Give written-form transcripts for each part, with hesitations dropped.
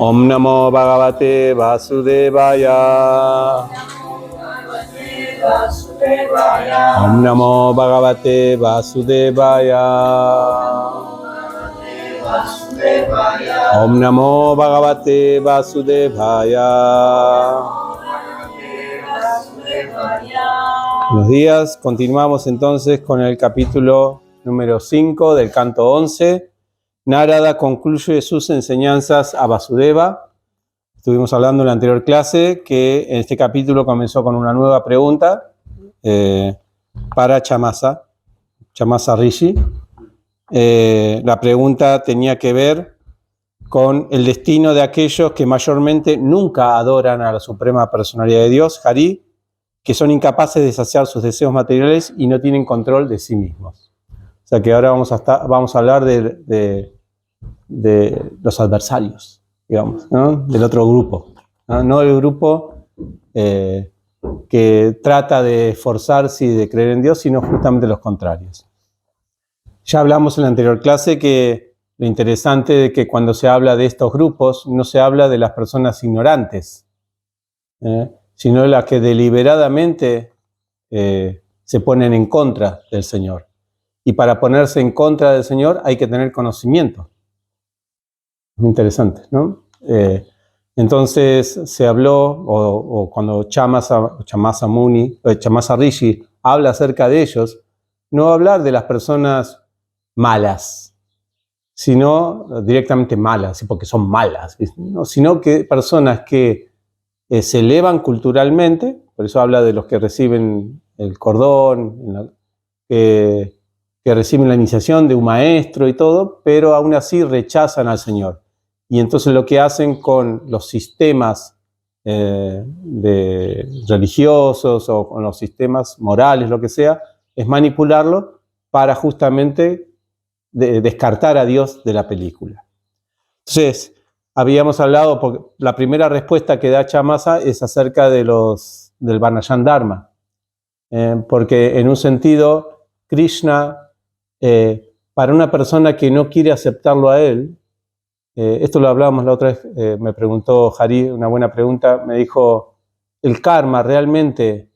Om Namo Bhagavate Vasudevaya. Om Namo Bhagavate Vasudevaya. Om Namo Bhagavate Vasudevaya. Buenos días, continuamos entonces con el capítulo número 5 del canto 11. Narada concluye sus enseñanzas a Vasudeva. Estuvimos hablando en la anterior clase que en este capítulo comenzó con una nueva pregunta para Chamasa Rishi. La pregunta tenía que ver con el destino de aquellos que mayormente nunca adoran a la Suprema Personalidad de Dios, Hari, que son incapaces de saciar sus deseos materiales y no tienen control de sí mismos. O sea que ahora vamos a hablar de los adversarios, digamos, ¿no? Del otro grupo, no el grupo que trata de esforzarse y de creer en Dios, sino justamente los contrarios. Ya hablamos en la anterior clase que lo interesante es que cuando se habla de estos grupos, no se habla de las personas ignorantes, sino de las que deliberadamente se ponen en contra del Señor. Y para ponerse en contra del Señor hay que tener conocimiento. Muy interesante, ¿no? Entonces se habló, o cuando Chamasa Rishi habla acerca de ellos, no va a hablar de las personas malas, sino directamente malas, porque son malas, ¿no? Sino que personas que se elevan culturalmente, por eso habla de los que reciben el cordón, que reciben la iniciación de un maestro y todo, pero aún así rechazan al Señor. Y entonces lo que hacen con los sistemas religiosos o con los sistemas morales, lo que sea, es manipularlo para justamente descartar a Dios de la película. Entonces, habíamos hablado, porque la primera respuesta que da Chamasa es acerca del Varnayan Dharma, porque en un sentido, Krishna, para una persona que no quiere aceptarlo a él, esto lo hablábamos la otra vez, me preguntó Hari, una buena pregunta, me dijo, el karma realmente,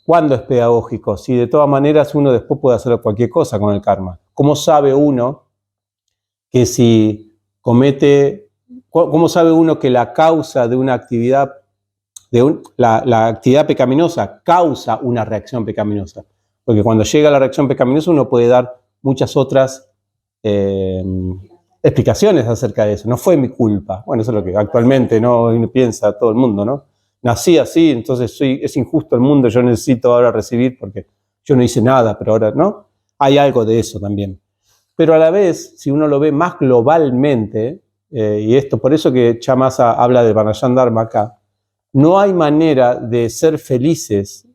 ¿cuándo es pedagógico? Si de todas maneras uno después puede hacer cualquier cosa con el karma. ¿Cómo sabe uno que si comete, cómo sabe uno que la causa de una actividad, la actividad pecaminosa causa una reacción pecaminosa? Porque cuando llega la reacción pecaminosa uno puede dar muchas otras explicaciones acerca de eso. No fue mi culpa. Bueno, eso es lo que actualmente no piensa todo el mundo, ¿no? Nací así, entonces es injusto el mundo, yo necesito ahora recibir porque yo no hice nada, pero ahora no. Hay algo de eso también. Pero a la vez, si uno lo ve más globalmente, y esto por eso que Chamasa habla de Varnayan Dharma acá, no hay manera de ser felices,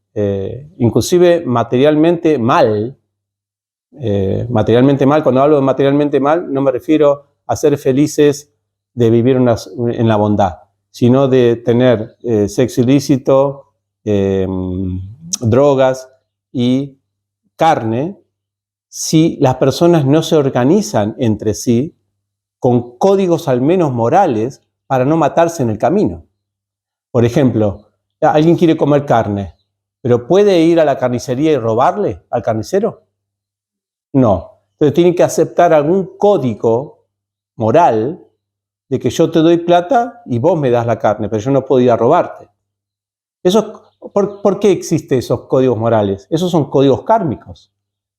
inclusive materialmente mal. Cuando hablo de materialmente mal, no me refiero a ser felices de vivir en la bondad, sino de tener sexo ilícito, drogas y carne, si las personas no se organizan entre sí con códigos al menos morales para no matarse en el camino. Por ejemplo, alguien quiere comer carne, pero ¿puede ir a la carnicería y robarle al carnicero? No. Entonces tiene que aceptar algún código moral de que yo te doy plata y vos me das la carne, pero yo no puedo ir a robarte. ¿Por qué existen esos códigos morales? Esos son códigos kármicos.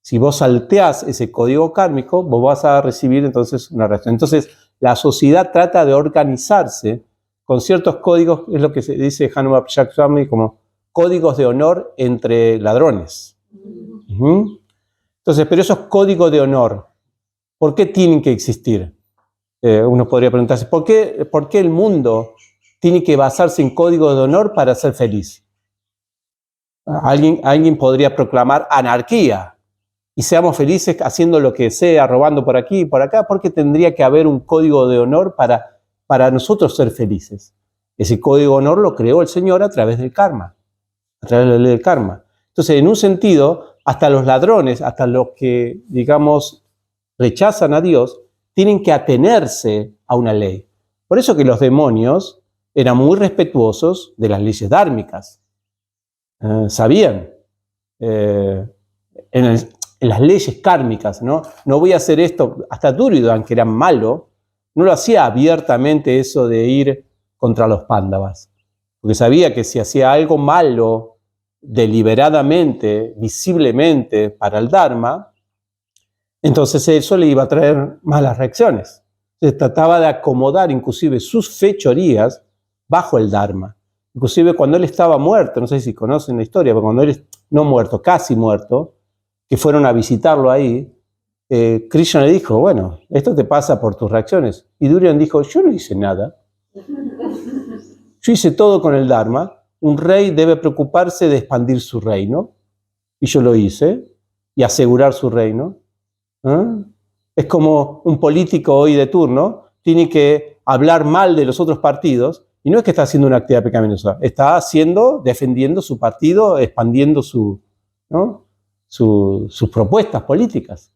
Si vos salteás ese código kármico, vos vas a recibir entonces una reacción. Entonces, la sociedad trata de organizarse con ciertos códigos, es lo que se dice Hanuman Swami como códigos de honor entre ladrones. Entonces, pero esos códigos de honor, ¿por qué tienen que existir? Uno podría preguntarse, ¿por qué el mundo tiene que basarse en códigos de honor para ser feliz? Alguien podría proclamar anarquía y seamos felices haciendo lo que sea, robando por aquí y por acá, porque tendría que haber un código de honor para nosotros ser felices. Ese código de honor lo creó el Señor a través del karma, a través de la ley del karma. Entonces, en un sentido, hasta los ladrones, hasta los que, digamos, rechazan a Dios, tienen que atenerse a una ley. Por eso que los demonios eran muy respetuosos de las leyes dármicas. Sabían. En las leyes kármicas, ¿no? No voy a hacer esto. Hasta Duryodhana, que era malo, no lo hacía abiertamente eso de ir contra los Pándavas. Porque sabía que si hacía algo malo, deliberadamente, visiblemente, para el Dharma, entonces eso le iba a traer malas reacciones. Se trataba de acomodar inclusive sus fechorías bajo el Dharma. Inclusive cuando él estaba muerto, no sé si conocen la historia, pero cuando él, no muerto, casi muerto, que fueron a visitarlo ahí, Krishna le dijo, bueno, esto te pasa por tus reacciones. Y Duryodhana dijo, yo no hice nada. Yo hice todo con el Dharma. Un rey debe preocuparse de expandir su reino. Y yo lo hice. Y asegurar su reino. Es como un político hoy de turno. Tiene que hablar mal de los otros partidos. Y no es que está haciendo una actividad pecaminosa. Está defendiendo su partido, expandiendo sus propuestas políticas.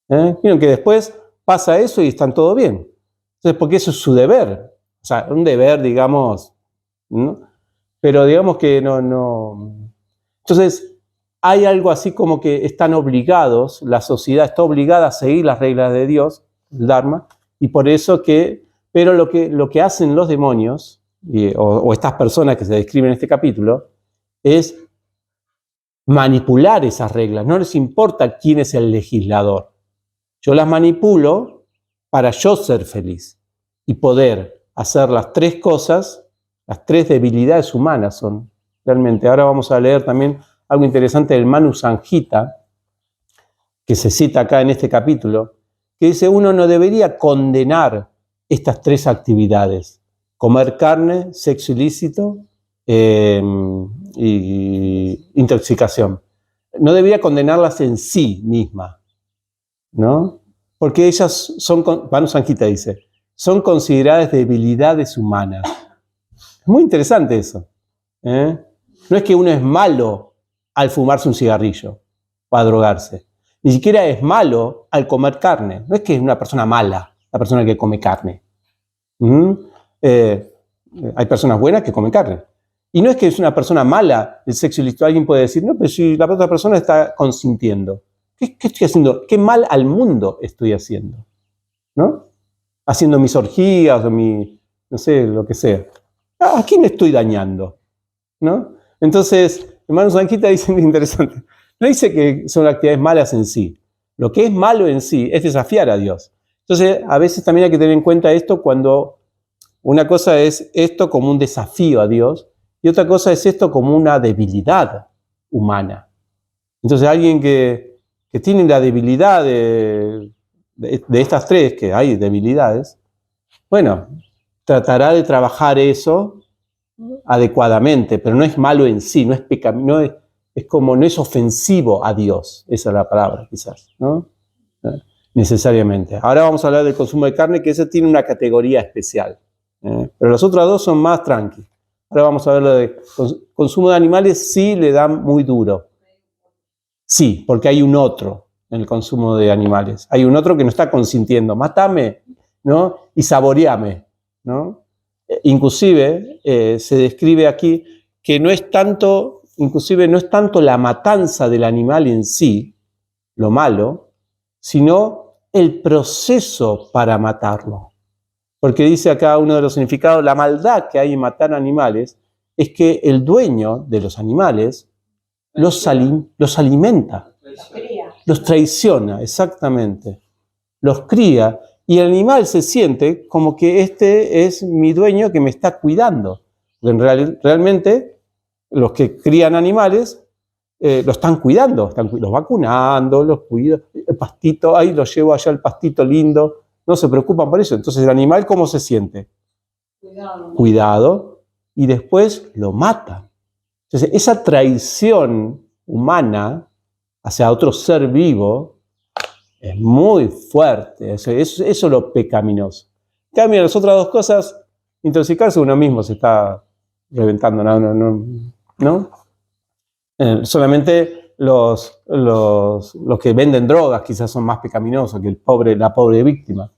Vieron que después pasa eso y están todo bien. Entonces, porque eso es su deber. O sea, un deber, digamos, ¿no? Pero digamos que no. Entonces, hay algo así como que están obligados, la sociedad está obligada a seguir las reglas de Dios, el Dharma, y por eso pero lo que hacen los demonios, o estas personas que se describen en este capítulo, es manipular esas reglas. No les importa quién es el legislador. Yo las manipulo para yo ser feliz y poder hacer las tres cosas, las tres debilidades humanas son realmente. Ahora vamos a leer también algo interesante del Manu Samhita, que se cita acá en este capítulo, que dice, uno no debería condenar estas tres actividades: comer carne, sexo ilícito y intoxicación. No debería condenarlas en sí misma, ¿no? Porque ellas son, Manu Samhita dice, son consideradas debilidades humanas. Es muy interesante eso. No es que uno es malo al fumarse un cigarrillo o a drogarse. Ni siquiera es malo al comer carne. No es que es una persona mala la persona que come carne. Hay personas buenas que comen carne. Y no es que es una persona mala el sexo ilícito. Alguien puede decir, no, pero si la otra persona está consintiendo. ¿Qué estoy haciendo? ¿Qué mal al mundo estoy haciendo? ¿No? Haciendo mis orgías o no sé, lo que sea. ¿A quién estoy dañando? ¿No? Entonces, hermano Samhita dice muy interesante. No dice que son actividades malas en sí. Lo que es malo en sí es desafiar a Dios. Entonces, a veces también hay que tener en cuenta esto cuando una cosa es esto como un desafío a Dios y otra cosa es esto como una debilidad humana. Entonces, alguien que tiene la debilidad de estas tres, que hay debilidades, bueno, tratará de trabajar eso adecuadamente, pero no es malo en sí, no es pecaminoso, es como no es ofensivo a Dios, esa es la palabra quizás, ¿no? Necesariamente. Ahora vamos a hablar del consumo de carne, que ese tiene una categoría especial, pero las otras dos son más tranqui. Ahora vamos a ver lo de consumo de animales, sí le dan muy duro. Sí, porque hay un otro en el consumo de animales. Hay un otro que no está consintiendo. Mátame, ¿no? Y saboreame, ¿no? Inclusive se describe aquí que no es tanto la matanza del animal en sí, lo malo, sino el proceso para matarlo. Porque dice acá uno de los significados, la maldad que hay en matar animales es que el dueño de los animales los alimenta, los traiciona, exactamente, los cría. Y el animal se siente como que este es mi dueño que me está cuidando. Porque realmente los que crían animales lo están cuidando, los vacunando, los cuidan, el pastito, ahí los llevo allá al pastito lindo, no se preocupan por eso. Entonces el animal, ¿cómo se siente? Cuidado, y después lo mata. Entonces esa traición humana hacia otro ser vivo es muy fuerte, eso es lo pecaminoso. En cambio, las otras dos cosas, intoxicarse uno mismo se está reventando, ¿no? Solamente los que venden drogas quizás son más pecaminosos que la pobre víctima.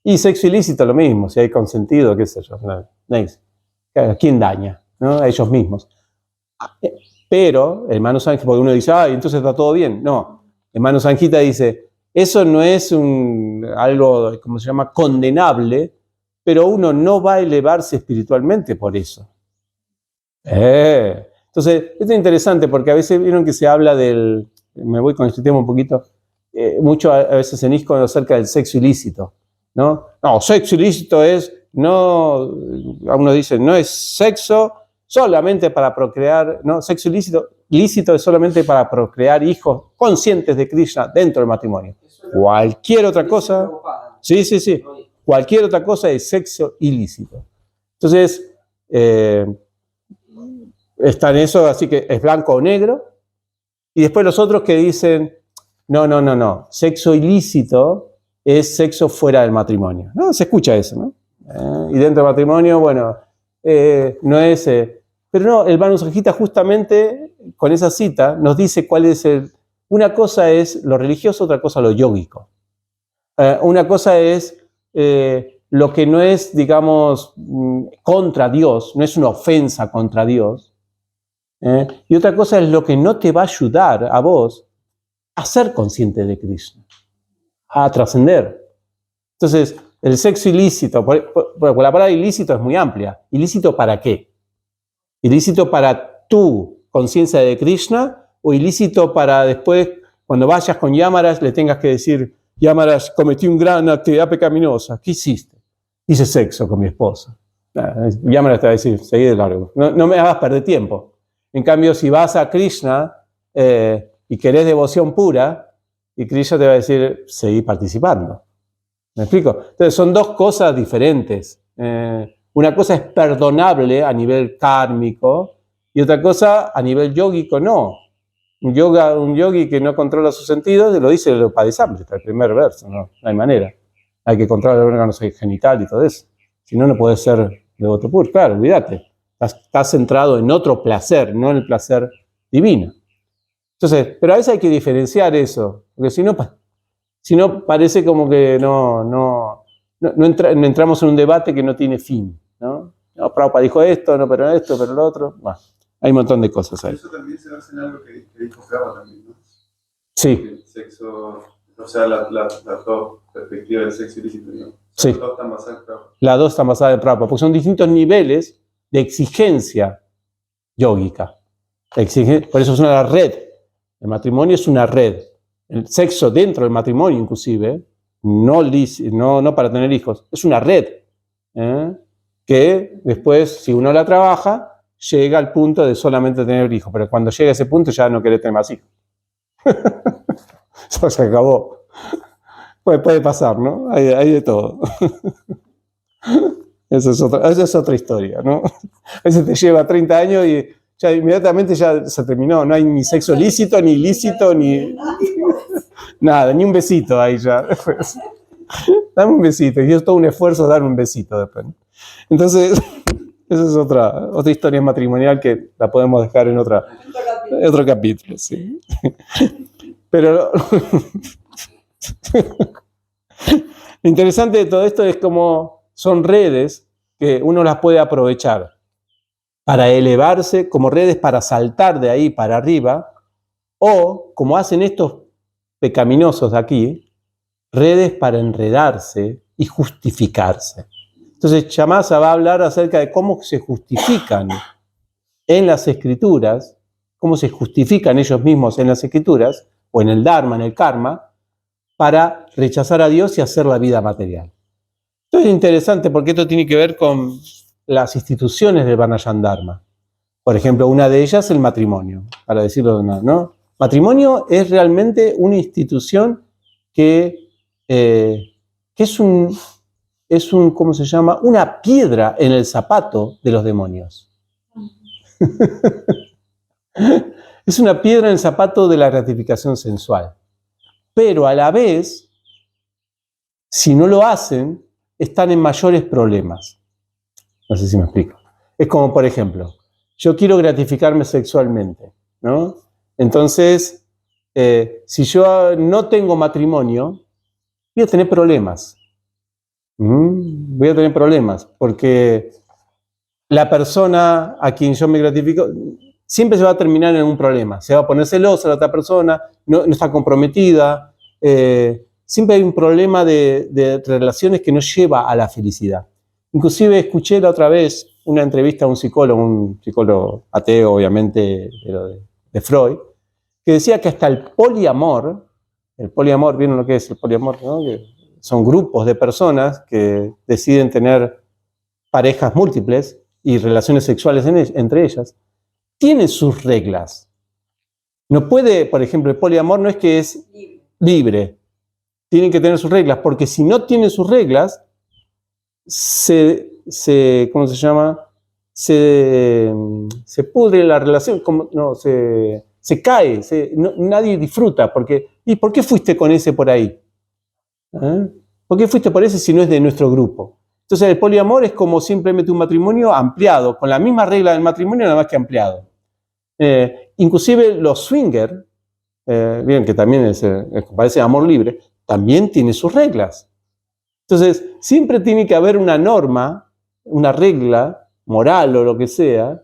Y sexo ilícito lo mismo, si hay consentido, qué sé yo. ¿A quién daña? ¿No? A ellos mismos. Pero, hermano Sángita, porque uno dice, ay, entonces está todo bien. No, hermano Sángita dice, eso no es algo, ¿cómo se llama?, condenable, pero uno no va a elevarse espiritualmente por eso. Entonces, esto es interesante porque a veces vieron que se habla me voy con este tema un poquito, mucho a veces en ISKCON acerca del sexo ilícito, ¿no? No, sexo ilícito uno dice, no es sexo solamente para procrear, no, sexo ilícito es solamente para procrear hijos conscientes de Krishna dentro del matrimonio. Cualquier otra cosa, sí, cualquier otra cosa es sexo ilícito. Entonces, está en eso, así que es blanco o negro, y después los otros que dicen, no, sexo ilícito es sexo fuera del matrimonio. No, se escucha eso, ¿no? Y dentro del matrimonio, bueno, no es... pero no, el Manu Sángita justamente con esa cita nos dice cuál es una cosa es lo religioso, otra cosa lo yógico. Una cosa es lo que no es, digamos, contra Dios, no es una ofensa contra Dios. Y otra cosa es lo que no te va a ayudar a vos a ser consciente de Krishna, a trascender. Entonces, el sexo ilícito, porque la palabra ilícito es muy amplia. ¿Ilícito para qué? ¿Ilícito para tu conciencia de Krishna o ilícito para después, cuando vayas con Yamaras, le tengas que decir, Yamaras, cometí una gran actividad pecaminosa? ¿Qué hiciste? Hice sexo con mi esposa. Yamaras te va a decir, seguí de largo. No me hagas perder tiempo. En cambio, si vas a Krishna y querés devoción pura, y Krishna te va a decir, seguí participando. ¿Me explico? Entonces, son dos cosas diferentes. Una cosa es perdonable a nivel kármico y otra cosa a nivel yógico no. Un yogi que no controla sus sentidos, lo dice el Upadeshamrita, el primer verso, no hay manera. Hay que controlar el órgano genital y todo eso. Si no, no puede ser devoto puro. Claro, olvídate. Estás centrado en otro placer, no en el placer divino. Entonces, pero a veces hay que diferenciar eso, porque si no parece como que no entramos en un debate que no tiene fin, ¿no? No, Prabhupada dijo esto, no, pero esto, pero lo otro. Bueno, hay un montón de cosas ahí. Eso también se basa en algo que dijo Prabhupada también, ¿no? Sí. El sexo, o sea, la dos perspectivas del sexo ilícito, ¿no? Sí. Las dos están basadas en Prabhupada. Las dos están basadas en Prabhupada, porque son distintos niveles de exigencia yógica. Por eso es una red. El matrimonio es una red. El sexo dentro del matrimonio, inclusive, no para tener hijos, es una red que después, si uno la trabaja, llega al punto de solamente tener hijos. Pero cuando llega a ese punto ya no querés tener más hijos. Eso se acabó. Puede pasar, ¿no? Hay de todo. Esa es otra historia, ¿no? A veces te lleva 30 años y ya inmediatamente ya se terminó. No hay ni sexo lícito, ni ilícito, ni nada, ni un besito ahí ya. Dame un besito. Y es todo un esfuerzo dar un besito después. Entonces, esa es otra historia matrimonial que la podemos dejar en otro capítulo. Sí. Pero lo interesante de todo esto es cómo son redes que uno las puede aprovechar para elevarse, como redes para saltar de ahí para arriba, o como hacen estos pecaminosos de aquí, redes para enredarse y justificarse. Entonces Shamasa va a hablar acerca de cómo se justifican en las escrituras, cómo se justifican ellos mismos en las escrituras, o en el Dharma, en el Karma, para rechazar a Dios y hacer la vida material. Esto es interesante porque esto tiene que ver con las instituciones del Varnashram Dharma. Por ejemplo, una de ellas es el matrimonio, para decirlo de nada, ¿no? Matrimonio es realmente una institución que es ¿cómo se llama? Una piedra en el zapato de los demonios. Es una piedra en el zapato de la gratificación sensual. Pero a la vez, si no lo hacen, están en mayores problemas. No sé si me explico. Es como, por ejemplo, yo quiero gratificarme sexualmente, ¿no? Entonces, si yo no tengo matrimonio, voy a tener problemas. voy a tener problemas, porque la persona a quien yo me gratifico siempre se va a terminar en un problema. Se va a poner celosa la otra persona, no está comprometida. Siempre hay un problema de relaciones que no lleva a la felicidad. Inclusive escuché la otra vez una entrevista a un psicólogo ateo, obviamente, pero de Freud, que decía que hasta el poliamor, ¿vieron lo que es el poliamor? ¿No? Que son grupos de personas que deciden tener parejas múltiples y relaciones sexuales entre ellas, tienen sus reglas. No puede, por ejemplo, el poliamor no es que es libre. Tienen que tener sus reglas, porque si no tienen sus reglas, ¿cómo se llama? Se pudre la relación, se cae, nadie disfruta, porque ¿y por qué fuiste con ese por ahí? ¿Por qué fuiste por ese si no es de nuestro grupo? Entonces el poliamor es como simplemente un matrimonio ampliado, con la misma regla del matrimonio, nada más que ampliado. Inclusive los swingers, bien que también parece amor libre, también tiene sus reglas. Entonces, siempre tiene que haber una norma, una regla moral o lo que sea,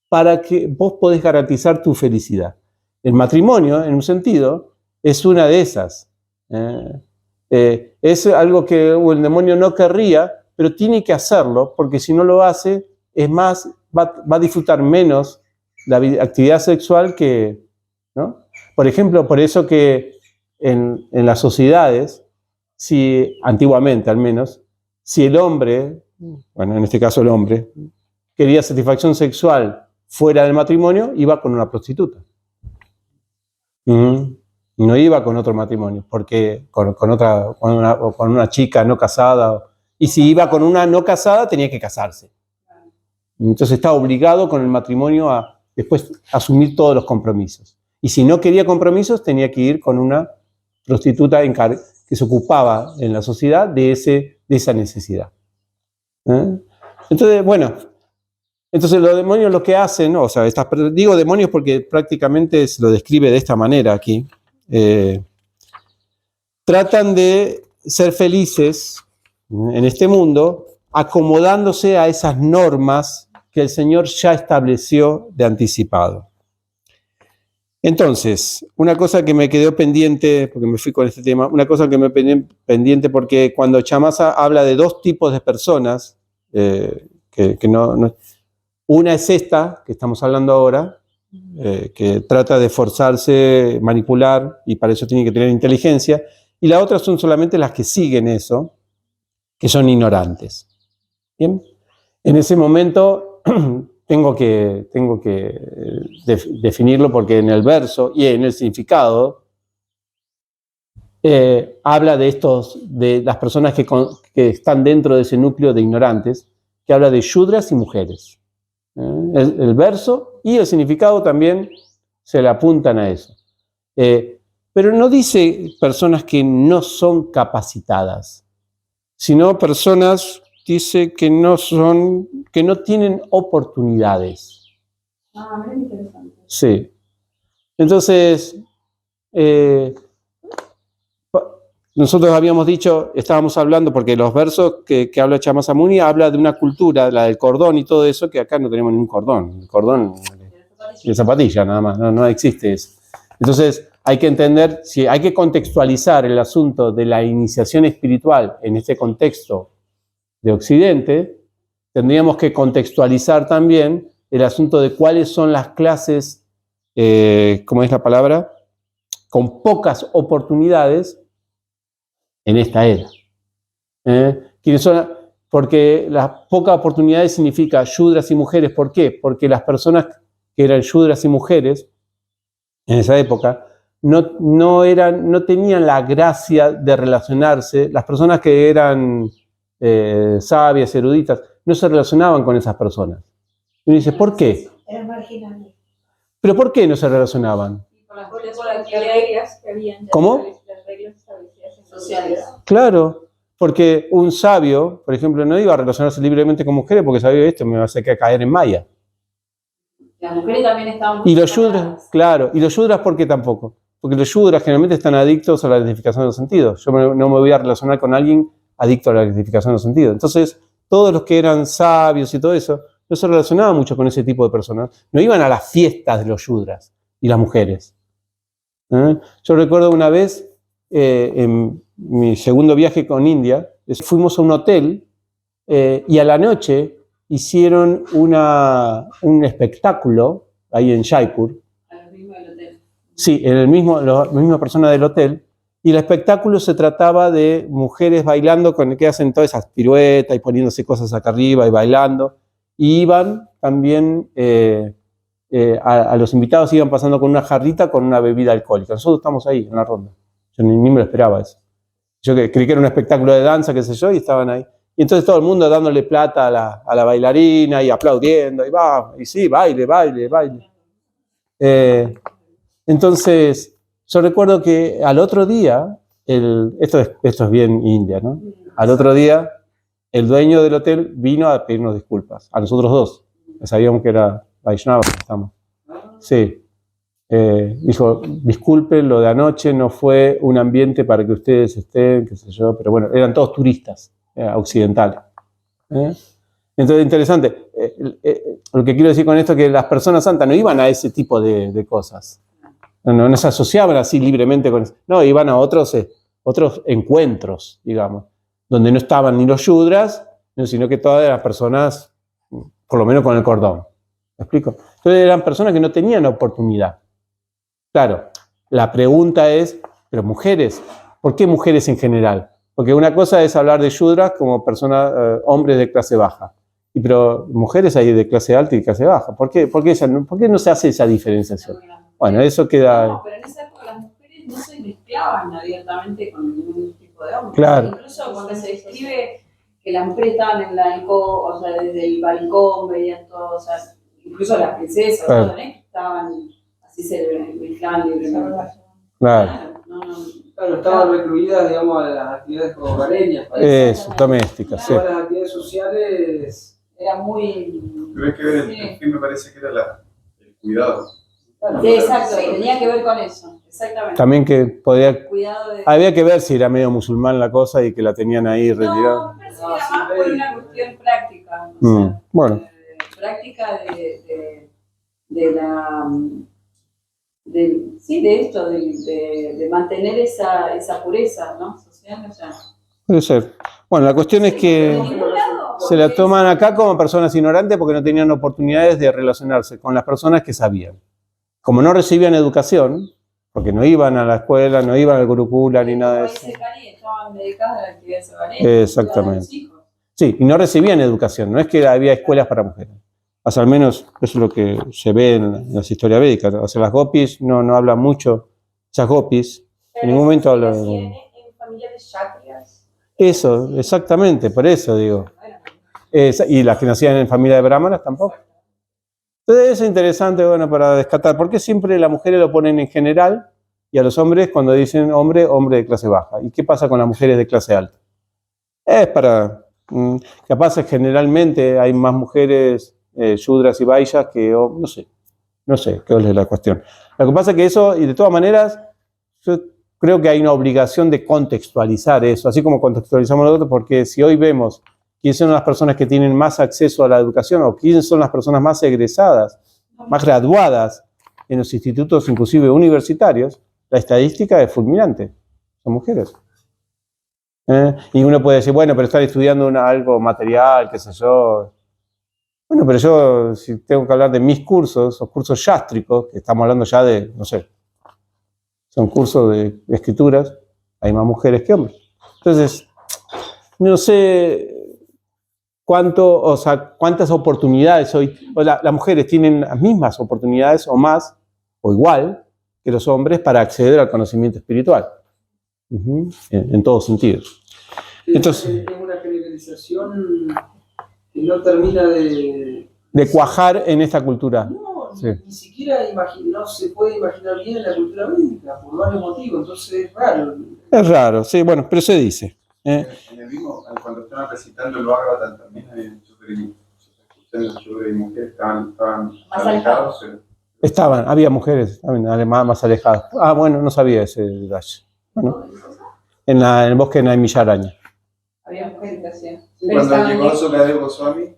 para que vos podés garantizar tu felicidad. El matrimonio, en un sentido, es una de esas. Es algo que el demonio no querría, pero tiene que hacerlo, porque si no lo hace, es más, va a disfrutar menos la actividad sexual que, ¿no? Por ejemplo, por eso que en las sociedades, antiguamente al menos, si el hombre, bueno, en este caso el hombre, quería satisfacción sexual fuera del matrimonio, iba con una prostituta. No iba con otro matrimonio, porque con una chica no casada. Y si iba con una no casada, tenía que casarse. Entonces estaba obligado con el matrimonio a después asumir todos los compromisos. Y si no quería compromisos, tenía que ir con una prostituta que se ocupaba en la sociedad de esa necesidad. Entonces, bueno, los demonios lo que hacen, o sea, digo demonios porque prácticamente se lo describe de esta manera aquí, tratan de ser felices en este mundo acomodándose a esas normas que el Señor ya estableció de anticipado. Entonces, una cosa que me quedó pendiente, porque me fui con este tema, una cosa que me quedó pendiente porque cuando Chamasa habla de dos tipos de personas, una es esta, que estamos hablando ahora, que trata de forzarse, manipular, y para eso tiene que tener inteligencia, y la otra son solamente las que siguen eso, que son ignorantes. ¿Bien? En ese momento tengo que definirlo porque en el verso y en el significado habla de las personas que están dentro de ese núcleo de ignorantes, que habla de shudras y mujeres. El verso y el significado también se le apuntan a eso. Pero no dice personas que no son capacitadas, sino personas, dice que no tienen oportunidades. Muy interesante. Sí. Entonces, nosotros habíamos dicho, estábamos hablando, porque los versos que habla Chamasa Muni habla de una cultura, la del cordón y todo eso, que acá no tenemos ningún cordón. El cordón de zapatilla nada más, no existe eso. Entonces, hay que entender, hay que contextualizar el asunto de la iniciación espiritual en este contexto de Occidente, tendríamos que contextualizar también el asunto de cuáles son las clases, ¿cómo es la palabra? Con pocas oportunidades en esta era. ¿Quiénes son? Porque las pocas oportunidades significa shudras y mujeres. ¿Por qué? Porque las personas que eran shudras y mujeres en esa época no tenían la gracia de relacionarse. Las personas que eran sabias, eruditas, no se relacionaban con esas personas. Y uno dice, ¿por qué? Eran marginales. ¿Pero por qué no se relacionaban? Por las reglas que habían. ¿Cómo? Las reglas establecidas en sociales. Claro, porque un sabio, por ejemplo, no iba a relacionarse libremente con mujeres porque sabía esto, me va a hacer caer en maya. Las mujeres también estaban... Y los shudras, claro, y los shudras, ¿por qué tampoco? Porque los shudras generalmente están adictos a la identificación de los sentidos. Yo no me voy a relacionar con alguien adictos a la gratificación de los sentidos. Entonces, todos los que eran sabios y todo eso, no se relacionaban mucho con ese tipo de personas. No iban a las fiestas de los Shudras y las mujeres. Yo recuerdo una vez, en mi segundo viaje con India, fuimos a un hotel y a la noche hicieron un espectáculo ahí en Jaipur. Al mismo del hotel. Sí, en la misma persona del hotel. Y el espectáculo se trataba de mujeres bailando, que hacen todas esas piruetas y poniéndose cosas acá arriba y bailando. Y iban también, a los invitados iban pasando con una jarrita con una bebida alcohólica. Nosotros estamos ahí en la ronda. Yo ni me lo esperaba eso. Yo creí que era un espectáculo de danza, qué sé yo, y estaban ahí. Y entonces todo el mundo dándole plata a la bailarina y aplaudiendo, y va, y sí, baile. Entonces, yo recuerdo que al otro día, esto es bien India, ¿no? Al otro día, el dueño del hotel vino a pedirnos disculpas, a nosotros dos. Sabíamos que era Vaishnava, estamos. Sí. Dijo, disculpen, lo de anoche no fue un ambiente para que ustedes estén, qué sé yo, pero bueno, eran todos turistas occidentales. Entonces, interesante. Lo que quiero decir con esto es que las personas santas no iban a ese tipo de cosas. No se asociaban así libremente con eso. No, iban a otros encuentros, digamos, donde no estaban ni los Shudras, sino que todas las personas, por lo menos con el cordón. ¿Me explico? Entonces eran personas que no tenían oportunidad. Claro, la pregunta es, pero mujeres, ¿por qué mujeres en general? Porque una cosa es hablar de Shudras como personas, hombres de clase baja, pero mujeres hay de clase alta y de clase baja. ¿Por qué no se hace esa diferenciación? Bueno, eso queda... No, pero en esa época las mujeres no se mezclaban abiertamente con ningún tipo de hombre. Claro. Incluso cuando se describe que las mujeres estaban en la o sea, desde el balcón veían todo, o sea, incluso las princesas, claro, ¿no? Estaban así, se mezclaban libremente. Claro. Claro, estaban recluidas, digamos, a las actividades hogareñas. Eso, domésticas, sí. Todas las actividades sociales... Era muy... Pero hay que ver, el fin me parece que era el cuidado. Sí, exacto, tenía que ver con eso, exactamente. También que podía... Cuidado de... Había que ver si era medio musulmán la cosa y que la tenían ahí retirada. No, me parece que era más por una cuestión práctica. O sea, bueno. Práctica de la... de esto, de mantener esa pureza, ¿no? Social, o sea. Puede ser. Bueno, la cuestión es que se la toman acá como personas ignorantes porque no tenían oportunidades de relacionarse con las personas que sabían. Como no recibían educación, porque no iban a la escuela, no iban al Gurukula ni nada de eso. Estaban dedicadas a la actividad hogareña. Exactamente. Sí, y no recibían educación, no es que había escuelas para mujeres. O sea, al menos eso es lo que se ve en las historias védicas. O sea, las gopis no hablan mucho. Esas gopis en ningún momento hablan. ¿En familias de kshatriyas? Eso, exactamente, por eso digo. Y las que nacían en familia de brahmanas tampoco. Entonces eso es interesante, bueno, para descartar. ¿Por qué siempre las mujeres lo ponen en general y a los hombres cuando dicen hombre de clase baja? ¿Y qué pasa con las mujeres de clase alta? Es para... capaz generalmente hay más mujeres Shudras y Vaishyas que... no sé qué es la cuestión. Lo que pasa es que eso, y de todas maneras, yo creo que hay una obligación de contextualizar eso, así como contextualizamos nosotros, porque si hoy vemos quiénes son las personas que tienen más acceso a la educación o quiénes son las personas más egresadas, más graduadas en los institutos, inclusive universitarios, la estadística es fulminante. Son mujeres. Y uno puede decir, bueno, pero están estudiando algo material, qué sé yo. Bueno, pero yo, si tengo que hablar de mis cursos, los cursos yástricos, que estamos hablando ya de, no sé, son cursos de escrituras, hay más mujeres que hombres. Entonces, no sé cuántas oportunidades hoy, las mujeres tienen las mismas oportunidades o más, o igual, que los hombres para acceder al conocimiento espiritual. En todos sentidos. Entonces, es una generalización que no termina de cuajar en esta cultura. No, sí. Ni siquiera no se puede imaginar bien en la cultura védica, por varios motivos, entonces es raro. Es raro, sí, bueno, pero se dice. En el mismo, cuando estaban recitando el Bhagavatam también hay Shudra y mujeres estaban Más alejados. Había mujeres además más alejadas. Bueno, no sabía ese detalle. Bueno, en el bosque de Naimisharaña. Había mujeres que hacían. Cuando llegó Sukadeva Goswami,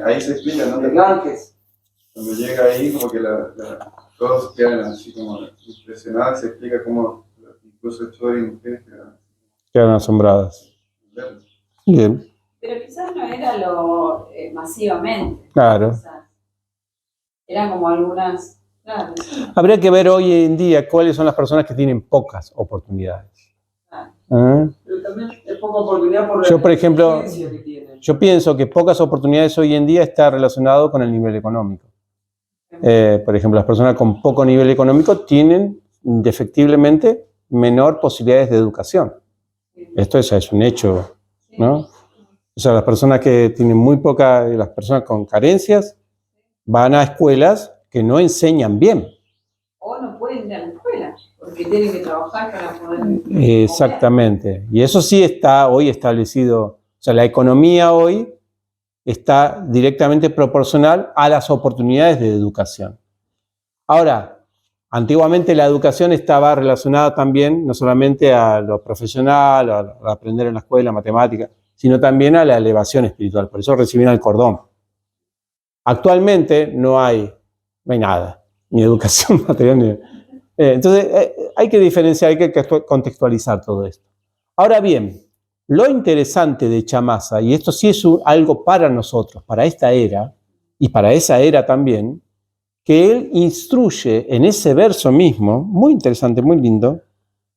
ahí se explica, ¿no? De Ganges. Cuando llega ahí, como que todos quedan así como impresionados, se explica cómo incluso chores y mujeres Quedan asombradas. quedan. Bien, Pero quizás no era lo masivamente. claro. Quizás. Eran como algunas. Claro, sí. Habría que ver hoy en día cuáles son las personas que tienen pocas oportunidades. ¿Eh? Pero también es poca oportunidad por la Yo, por ejemplo, experiencia que tienen. Yo pienso que pocas oportunidades hoy en día está relacionado con el nivel económico. Por ejemplo, las personas con poco nivel económico tienen indefectiblemente menor posibilidades de educación. Esto es un hecho, ¿no? O sea, las personas que tienen muy poca, las personas con carencias van a escuelas que no enseñan bien. O no pueden ir a la escuela, porque tienen que trabajar para poder. Exactamente. Y eso sí está hoy establecido. O sea, la economía hoy está directamente proporcional a las oportunidades de educación. Ahora, antiguamente la educación estaba relacionada también no solamente a lo profesional, a aprender en la escuela, matemática, sino también a la elevación espiritual. Por eso recibían el cordón. Actualmente no hay nada, ni educación material, ni... Entonces, hay que diferenciar, hay que contextualizar todo esto. Ahora bien, lo interesante de Chamasa, y esto sí es algo para nosotros, para esta era, y para esa era también, que él instruye en ese verso mismo, muy interesante, muy lindo,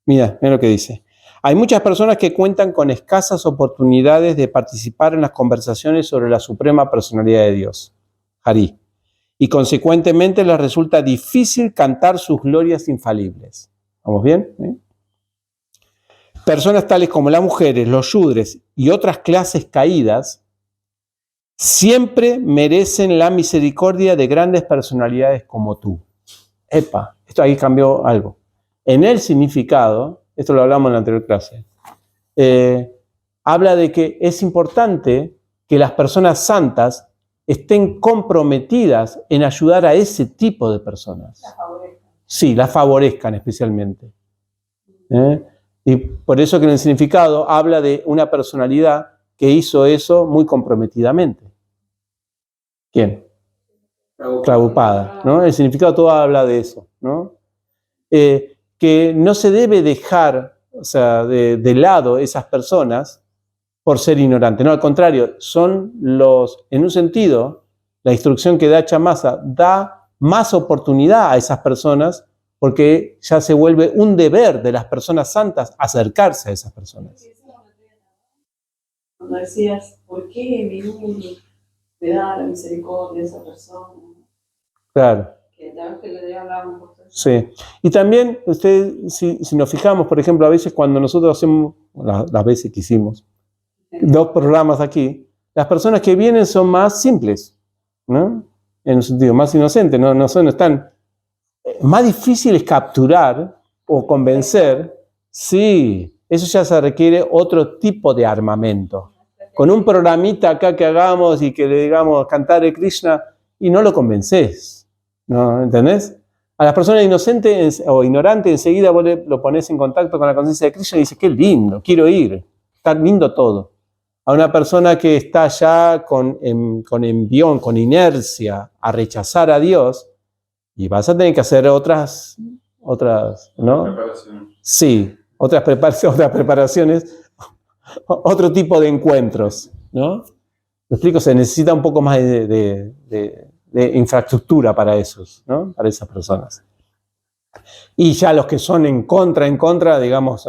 mira lo que dice. Hay muchas personas que cuentan con escasas oportunidades de participar en las conversaciones sobre la suprema personalidad de Dios, Hari, y consecuentemente les resulta difícil cantar sus glorias infalibles. ¿Vamos bien? Personas tales como las mujeres, los shudres y otras clases caídas siempre merecen la misericordia de grandes personalidades como tú. Epa, esto ahí cambió algo. En el significado, esto lo hablamos en la anterior clase, habla de que es importante que las personas santas estén comprometidas en ayudar a ese tipo de personas. La favorezcan. Sí, las favorezcan especialmente. Y por eso que en el significado habla de una personalidad que hizo eso muy comprometidamente. ¿Quién? Prabhupada, ¿no? El significado todo habla de eso, ¿no? Que no se debe dejar, o sea, de lado esas personas por ser ignorantes. No, al contrario, son en un sentido, la instrucción que da Chamasa da más oportunidad a esas personas porque ya se vuelve un deber de las personas santas acercarse a esas personas. Cuando decías, ¿por qué mi Guru te da la misericordia a esa persona? Claro. Que la vez que le hablábamos por eso. Sí. Y también, si nos fijamos, por ejemplo, a veces cuando nosotros hacemos, las veces que hicimos, 2 programas aquí, las personas que vienen son más simples, ¿no? En un sentido, más inocentes, no están... Más difícil es capturar o convencer, sí, eso ya se requiere otro tipo de armamento. Con un programita acá que hagamos y que le digamos cantar el Krishna y no lo convences, ¿no? ¿Entendés? A las personas inocentes o ignorantes enseguida vos lo pones en contacto con la conciencia de Krishna y dices, qué lindo, quiero ir, está lindo todo. A una persona que está ya con envión, con inercia a rechazar a Dios, y vas a tener que hacer otras, ¿no? Preparación. Sí, otras preparaciones, otro tipo de encuentros, ¿no? ¿Me explico? Se necesita un poco más de infraestructura para esos, ¿no? Para esas personas. Y ya los que son en contra, digamos,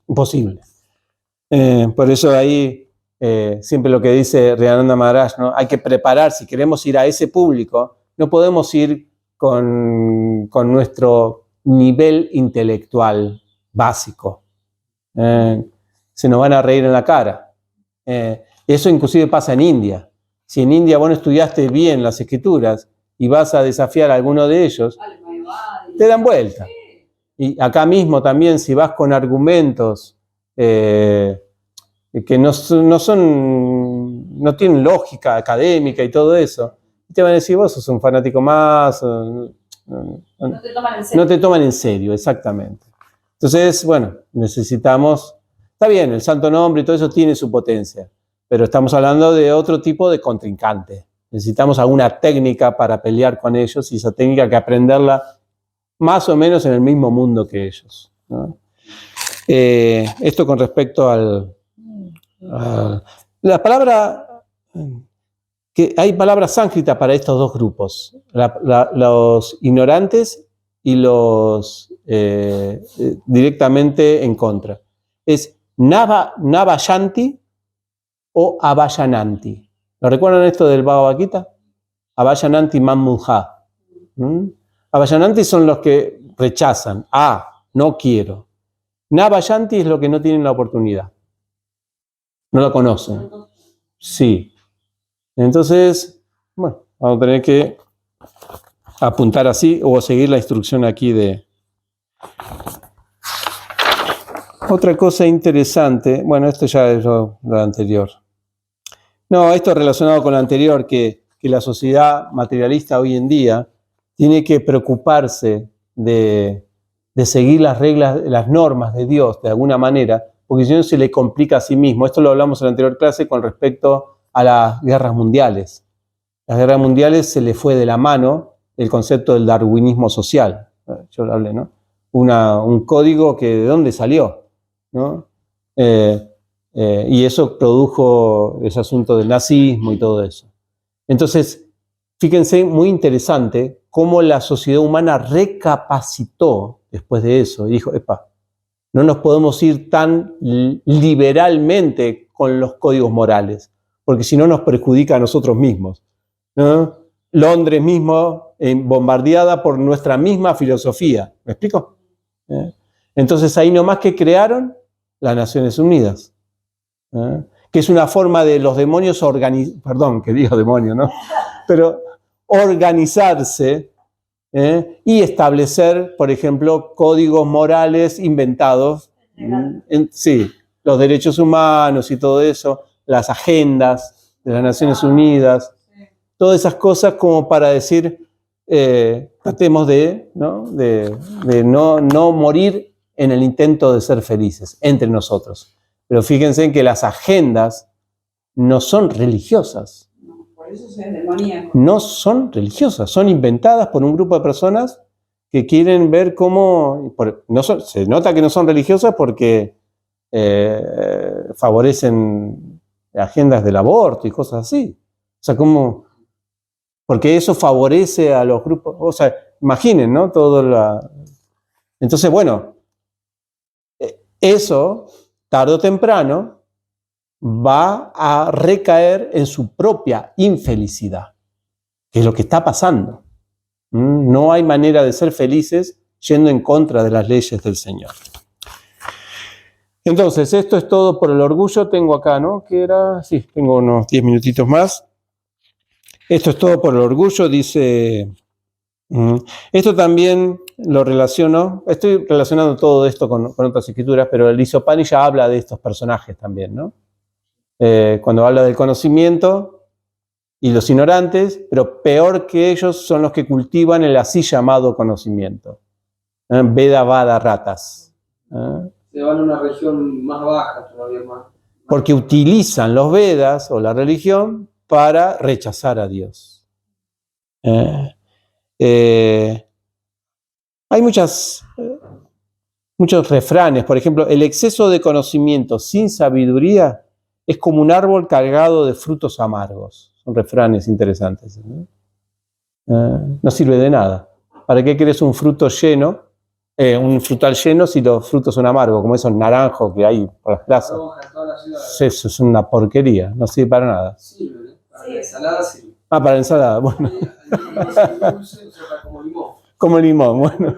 imposible. Por eso ahí, siempre lo que dice Rihananda Maharaj, ¿no? Hay que preparar, si queremos ir a ese público, no podemos ir con nuestro nivel intelectual básico. Se nos van a reír en la cara. Eso inclusive pasa en India. Si en India vos no estudiaste bien las escrituras y vas a desafiar a alguno de ellos, te dan vuelta. Y acá mismo también, si vas con argumentos que no tienen lógica académica y todo eso, te van a decir, vos sos un fanático más. No te toman en serio. No te toman en serio, exactamente. Entonces, bueno, necesitamos Está bien, el santo nombre y todo eso tiene su potencia, pero estamos hablando de otro tipo de contrincante. Necesitamos alguna técnica para pelear con ellos y esa técnica hay que aprenderla más o menos en el mismo mundo que ellos, ¿no? Esto con respecto la palabra, que hay palabras sánscritas para estos dos grupos, los ignorantes y los directamente en contra. Es Navayanti o Avayananti. ¿Lo recuerdan esto del Bhagavad Gita? Avayananti Mammuja. Avayananti son los que rechazan. No quiero. Navayanti es lo que no tienen la oportunidad. No lo conocen. Sí. Entonces, bueno, vamos a tener que apuntar así o seguir la instrucción aquí de... Otra cosa interesante, bueno, esto ya es lo anterior. No, esto es relacionado con lo anterior, que la sociedad materialista hoy en día tiene que preocuparse de seguir las reglas, las normas de Dios de alguna manera, porque si no se le complica a sí mismo. Esto lo hablamos en la anterior clase con respecto a las guerras mundiales. Las guerras mundiales se le fue de la mano el concepto del darwinismo social. Yo lo hablé, ¿no? Un código que ¿de dónde salió? ¿No? Y eso produjo ese asunto del nazismo y todo eso. Entonces, fíjense, muy interesante cómo la sociedad humana recapacitó después de eso y dijo, no nos podemos ir tan liberalmente con los códigos morales, porque si no nos perjudica a nosotros mismos, ¿no? Londres mismo bombardeada por nuestra misma filosofía. ¿Me explico? Entonces ahí nomás que crearon las Naciones Unidas, que es una forma de los demonios pero organizarse y establecer, por ejemplo, códigos morales inventados, sí, los derechos humanos y todo eso, las agendas de las Naciones Unidas, todas esas cosas como para decir, tratemos de no morir en el intento de ser felices entre nosotros. Pero fíjense en que las agendas no son religiosas. Por eso se demoníaco. No son religiosas, son inventadas por un grupo de personas que quieren ver cómo... se nota que no son religiosas porque favorecen agendas del aborto y cosas así. O sea, porque eso favorece a los grupos... O sea, imaginen, ¿no? Entonces, bueno, eso, tarde o temprano, va a recaer en su propia infelicidad, que es lo que está pasando. No hay manera de ser felices yendo en contra de las leyes del Señor. Entonces, esto es todo por el orgullo. Tengo acá, ¿no? Tengo unos 10 minutitos más. Esto es todo por el orgullo, dice... Esto también lo relaciono, estoy relacionando todo esto con otras escrituras, pero el Isopanishad habla de estos personajes también, ¿no? Cuando habla del conocimiento y los ignorantes, pero peor que ellos son los que cultivan el así llamado conocimiento. Veda Vada Ratas. Se van a una región más baja todavía más. Porque utilizan los Vedas o la religión para rechazar a Dios. Hay muchos refranes. Por ejemplo, el exceso de conocimiento sin sabiduría es como un árbol cargado de frutos amargos. Son refranes interesantes, ¿no? No sirve de nada. ¿Para qué querés un frutal lleno si los frutos son amargos, como esos naranjos que hay por las plazas? Eso es una porquería, no sirve para nada. Sirve, para la ensalada sirve. Para la ensalada, bueno. Dulce, como limón. Como limón, bueno.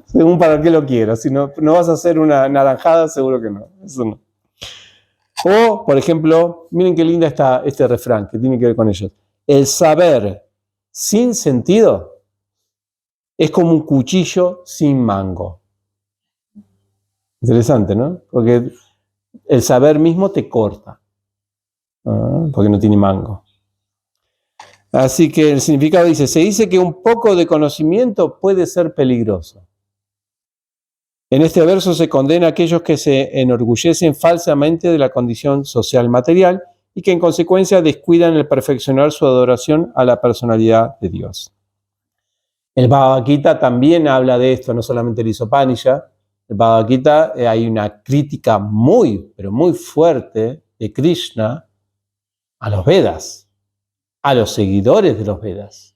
Según para qué lo quiero. Si no vas a hacer una naranjada, seguro que no. Eso no. O, por ejemplo, miren qué linda está este refrán que tiene que ver con ellos. El saber sin sentido es como un cuchillo sin mango. Interesante, ¿no? Porque el saber mismo te corta, porque no tiene mango. Así que el significado se dice que un poco de conocimiento puede ser peligroso. En este verso se condena a aquellos que se enorgullecen falsamente de la condición social material y que en consecuencia descuidan el perfeccionar su adoración a la personalidad de Dios. El Bhagavad Gita también habla de esto, no solamente el Isopanishad. El Bhagavad Gita hay una crítica muy, pero muy fuerte de Krishna a los Vedas, a los seguidores de los Vedas.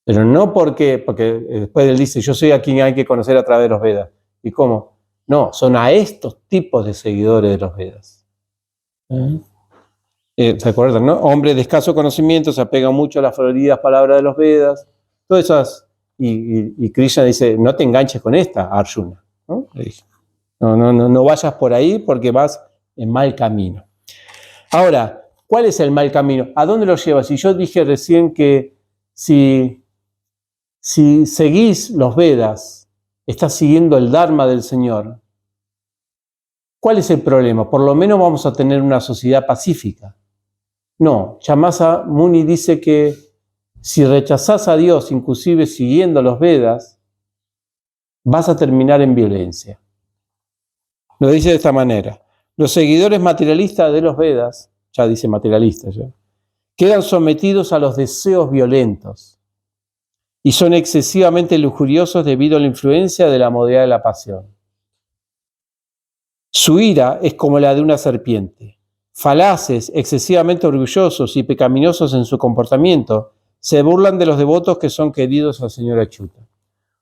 Pero no porque después él dice, yo soy a quien hay que conocer a través de los Vedas. ¿Y cómo? No, son a estos tipos de seguidores de los Vedas. ¿Se acuerdan, no? Hombre de escaso conocimiento, se apega mucho a las floridas palabras de los Vedas. Todas esas. Y Krishna dice, no te enganches con esta, Arjuna. ¿No? No vayas por ahí porque vas en mal camino. Ahora, ¿cuál es el mal camino? ¿A dónde lo llevas? Y yo dije recién que si seguís los Vedas, estás siguiendo el Dharma del Señor. ¿Cuál es el problema? Por lo menos vamos a tener una sociedad pacífica. No, Shamasa Muni dice que si rechazás a Dios, inclusive siguiendo los Vedas, vas a terminar en violencia. Lo dice de esta manera. Los seguidores materialistas de los Vedas, ya dice materialistas, quedan sometidos a los deseos violentos y son excesivamente lujuriosos debido a la influencia de la modalidad de la pasión. Su ira es como la de una serpiente. Falaces, excesivamente orgullosos y pecaminosos en su comportamiento, se burlan de los devotos que son queridos al Señor Achyuta.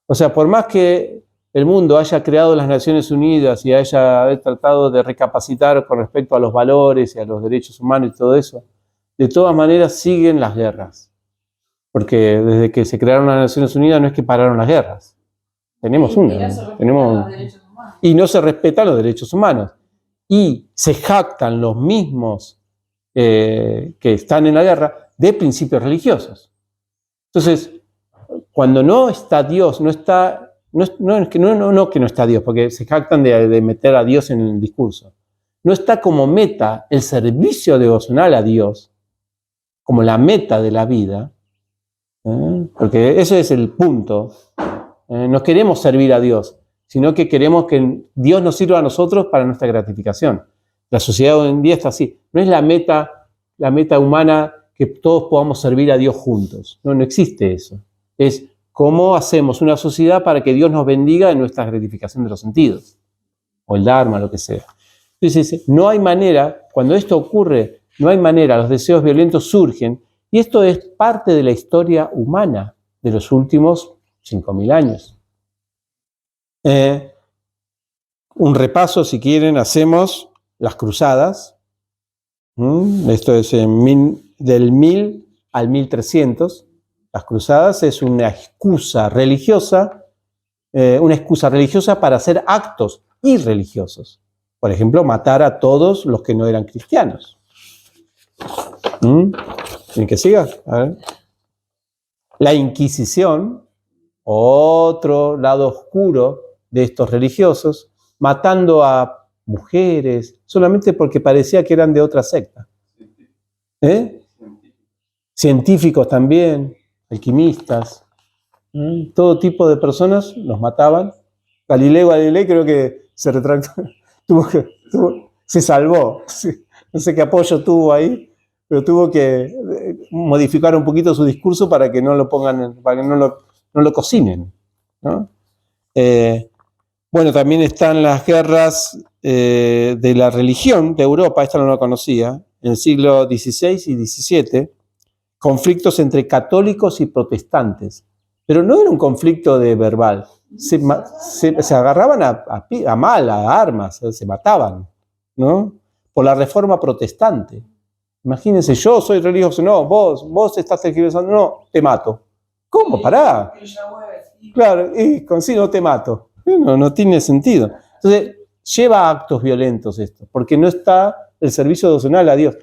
O sea, por más que el mundo haya creado las Naciones Unidas y haya tratado de recapacitar con respecto a los valores y a los derechos humanos y todo eso, de todas maneras siguen las guerras. Porque desde que se crearon las Naciones Unidas no es que pararon las guerras. Tenemos una. Y no se respetan los derechos humanos. Y se jactan los mismos que están en la guerra de principios religiosos. Entonces, cuando no está Dios, no está que no está Dios, porque se jactan de meter a Dios en el discurso. No está como meta el servicio devocional a Dios, como la meta de la vida, porque ese es el punto. No queremos servir a Dios, sino que queremos que Dios nos sirva a nosotros para nuestra gratificación. La sociedad hoy en día está así. No es la meta humana que todos podamos servir a Dios juntos. No existe eso. Es cómo hacemos una sociedad para que Dios nos bendiga en nuestra gratificación de los sentidos, o el Dharma, lo que sea. Entonces, no hay manera, cuando esto ocurre, no hay manera, los deseos violentos surgen, y esto es parte de la historia humana de los últimos 5.000 años. Un repaso, si quieren, hacemos las cruzadas. Esto es del 1000 al 1300. Las cruzadas es una excusa religiosa para hacer actos irreligiosos. Por ejemplo, matar a todos los que no eran cristianos. ¿Quieren que siga? A ver. La Inquisición, otro lado oscuro de estos religiosos, matando a mujeres solamente porque parecía que eran de otra secta. Científicos también, alquimistas, todo tipo de personas los mataban. Galileo Galilei creo que se retractó, se salvó. No sé qué apoyo tuvo ahí, pero tuvo que modificar un poquito su discurso para que no lo pongan, para que no lo cocinen, ¿no? Bueno, también están las guerras de la religión de Europa, esta no la conocía, en el siglo XVI y XVII, conflictos entre católicos y protestantes, pero no era un conflicto de verbal, se agarraban a armas, se mataban, ¿no? Por la reforma protestante. Imagínense, yo soy religioso, no, vos estás tergiversando, no, te mato. ¿Cómo? Pará. Claro, y con sí no te mato. No tiene sentido. Entonces, lleva a actos violentos esto, porque no está el servicio devocional a Dios.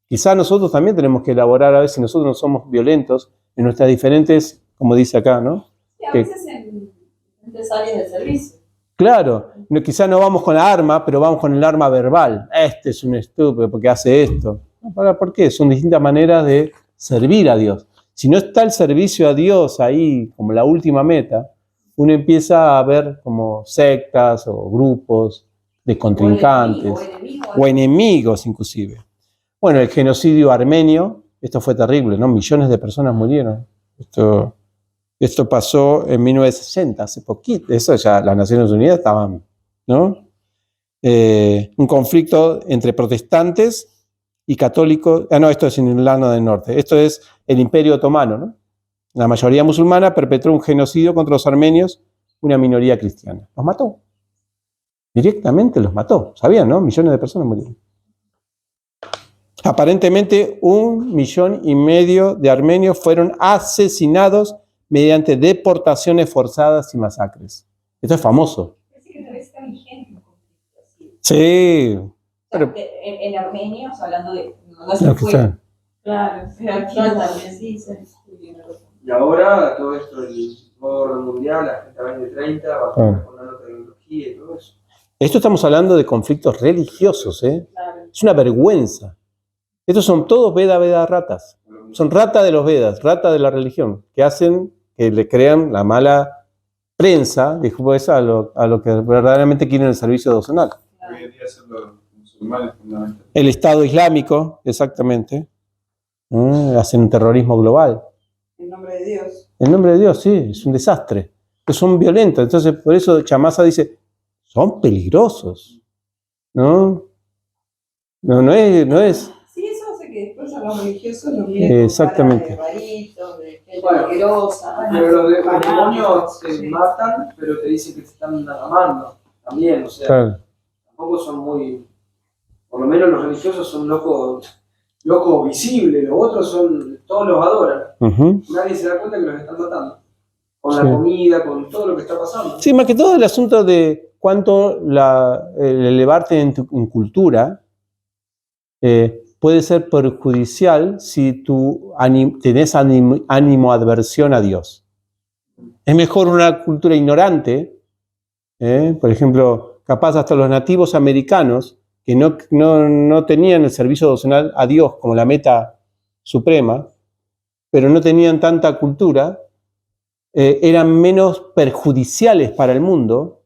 Quizás nosotros también tenemos que elaborar a ver si nosotros no somos violentos en nuestras diferentes, como dice acá, ¿no? Sí, a veces en diferentes áreas de servicio. Claro, quizás no vamos con la arma, pero vamos con el arma verbal. Este es un estúpido porque hace esto. ¿Por qué? Son distintas maneras de servir a Dios. Si no está el servicio a Dios ahí como la última meta, uno empieza a ver como sectas o grupos de contrincantes o enemigos inclusive. Bueno, el genocidio armenio, esto fue terrible, ¿no? Millones de personas murieron. Esto pasó en 1960, hace poquito. Eso ya las Naciones Unidas estaban, ¿no? Un conflicto entre protestantes y católicos. No, esto es en Irlanda del Norte. Esto es el Imperio Otomano, ¿no? La mayoría musulmana perpetró un genocidio contra los armenios, una minoría cristiana. Los mató. Directamente los mató. ¿Sabían, no? Millones de personas murieron. Aparentemente 1,5 millones de armenios fueron asesinados mediante deportaciones forzadas y masacres. Esto es famoso. Parece que tal vez está vigente un conflicto así. Sí. O sea, en armenios, hablando de... No Lo se que fue. sea. Claro, pero aquí también sí, Y ahora todo esto del nuevo orden mundial, la Agenda 2030, va a estar con nanotecnología y todo eso. Esto estamos hablando de conflictos religiosos, ¿eh? claro. Es una vergüenza. Estos son todos Veda ratas. Son rata de los Vedas, rata de la religión, que hacen que le crean la mala prensa, después a lo que verdaderamente quieren el servicio docenal. Hoy en día son los musulmanes fundamentalmente. El Estado Islámico, exactamente. Hacen un terrorismo global. En nombre de Dios. En nombre de Dios, sí, es un desastre. Son violentos. Entonces, por eso Chamasa dice, son peligrosos. ¿No? No es. Sí, eso hace que después a los religiosos los miren Exactamente. con cara de raritos, de gente Bueno, peligrosa. Pero los fanáticos, demonios te sí. matan, pero te dicen que te están amando también, o sea, Claro. tampoco son muy, por lo menos los religiosos son locos visibles, los otros son, todos los adoran, Ujú. nadie se da cuenta que los están matando, con Sí. la comida, con todo lo que está pasando. Sí, más que todo el asunto de cuánto el elevarte en cultura puede ser perjudicial si tú tenés ánimo aversión a Dios. Es mejor una cultura ignorante, por ejemplo, capaz hasta los nativos americanos que no tenían el servicio docenal a Dios como la meta suprema, pero no tenían tanta cultura, eran menos perjudiciales para el mundo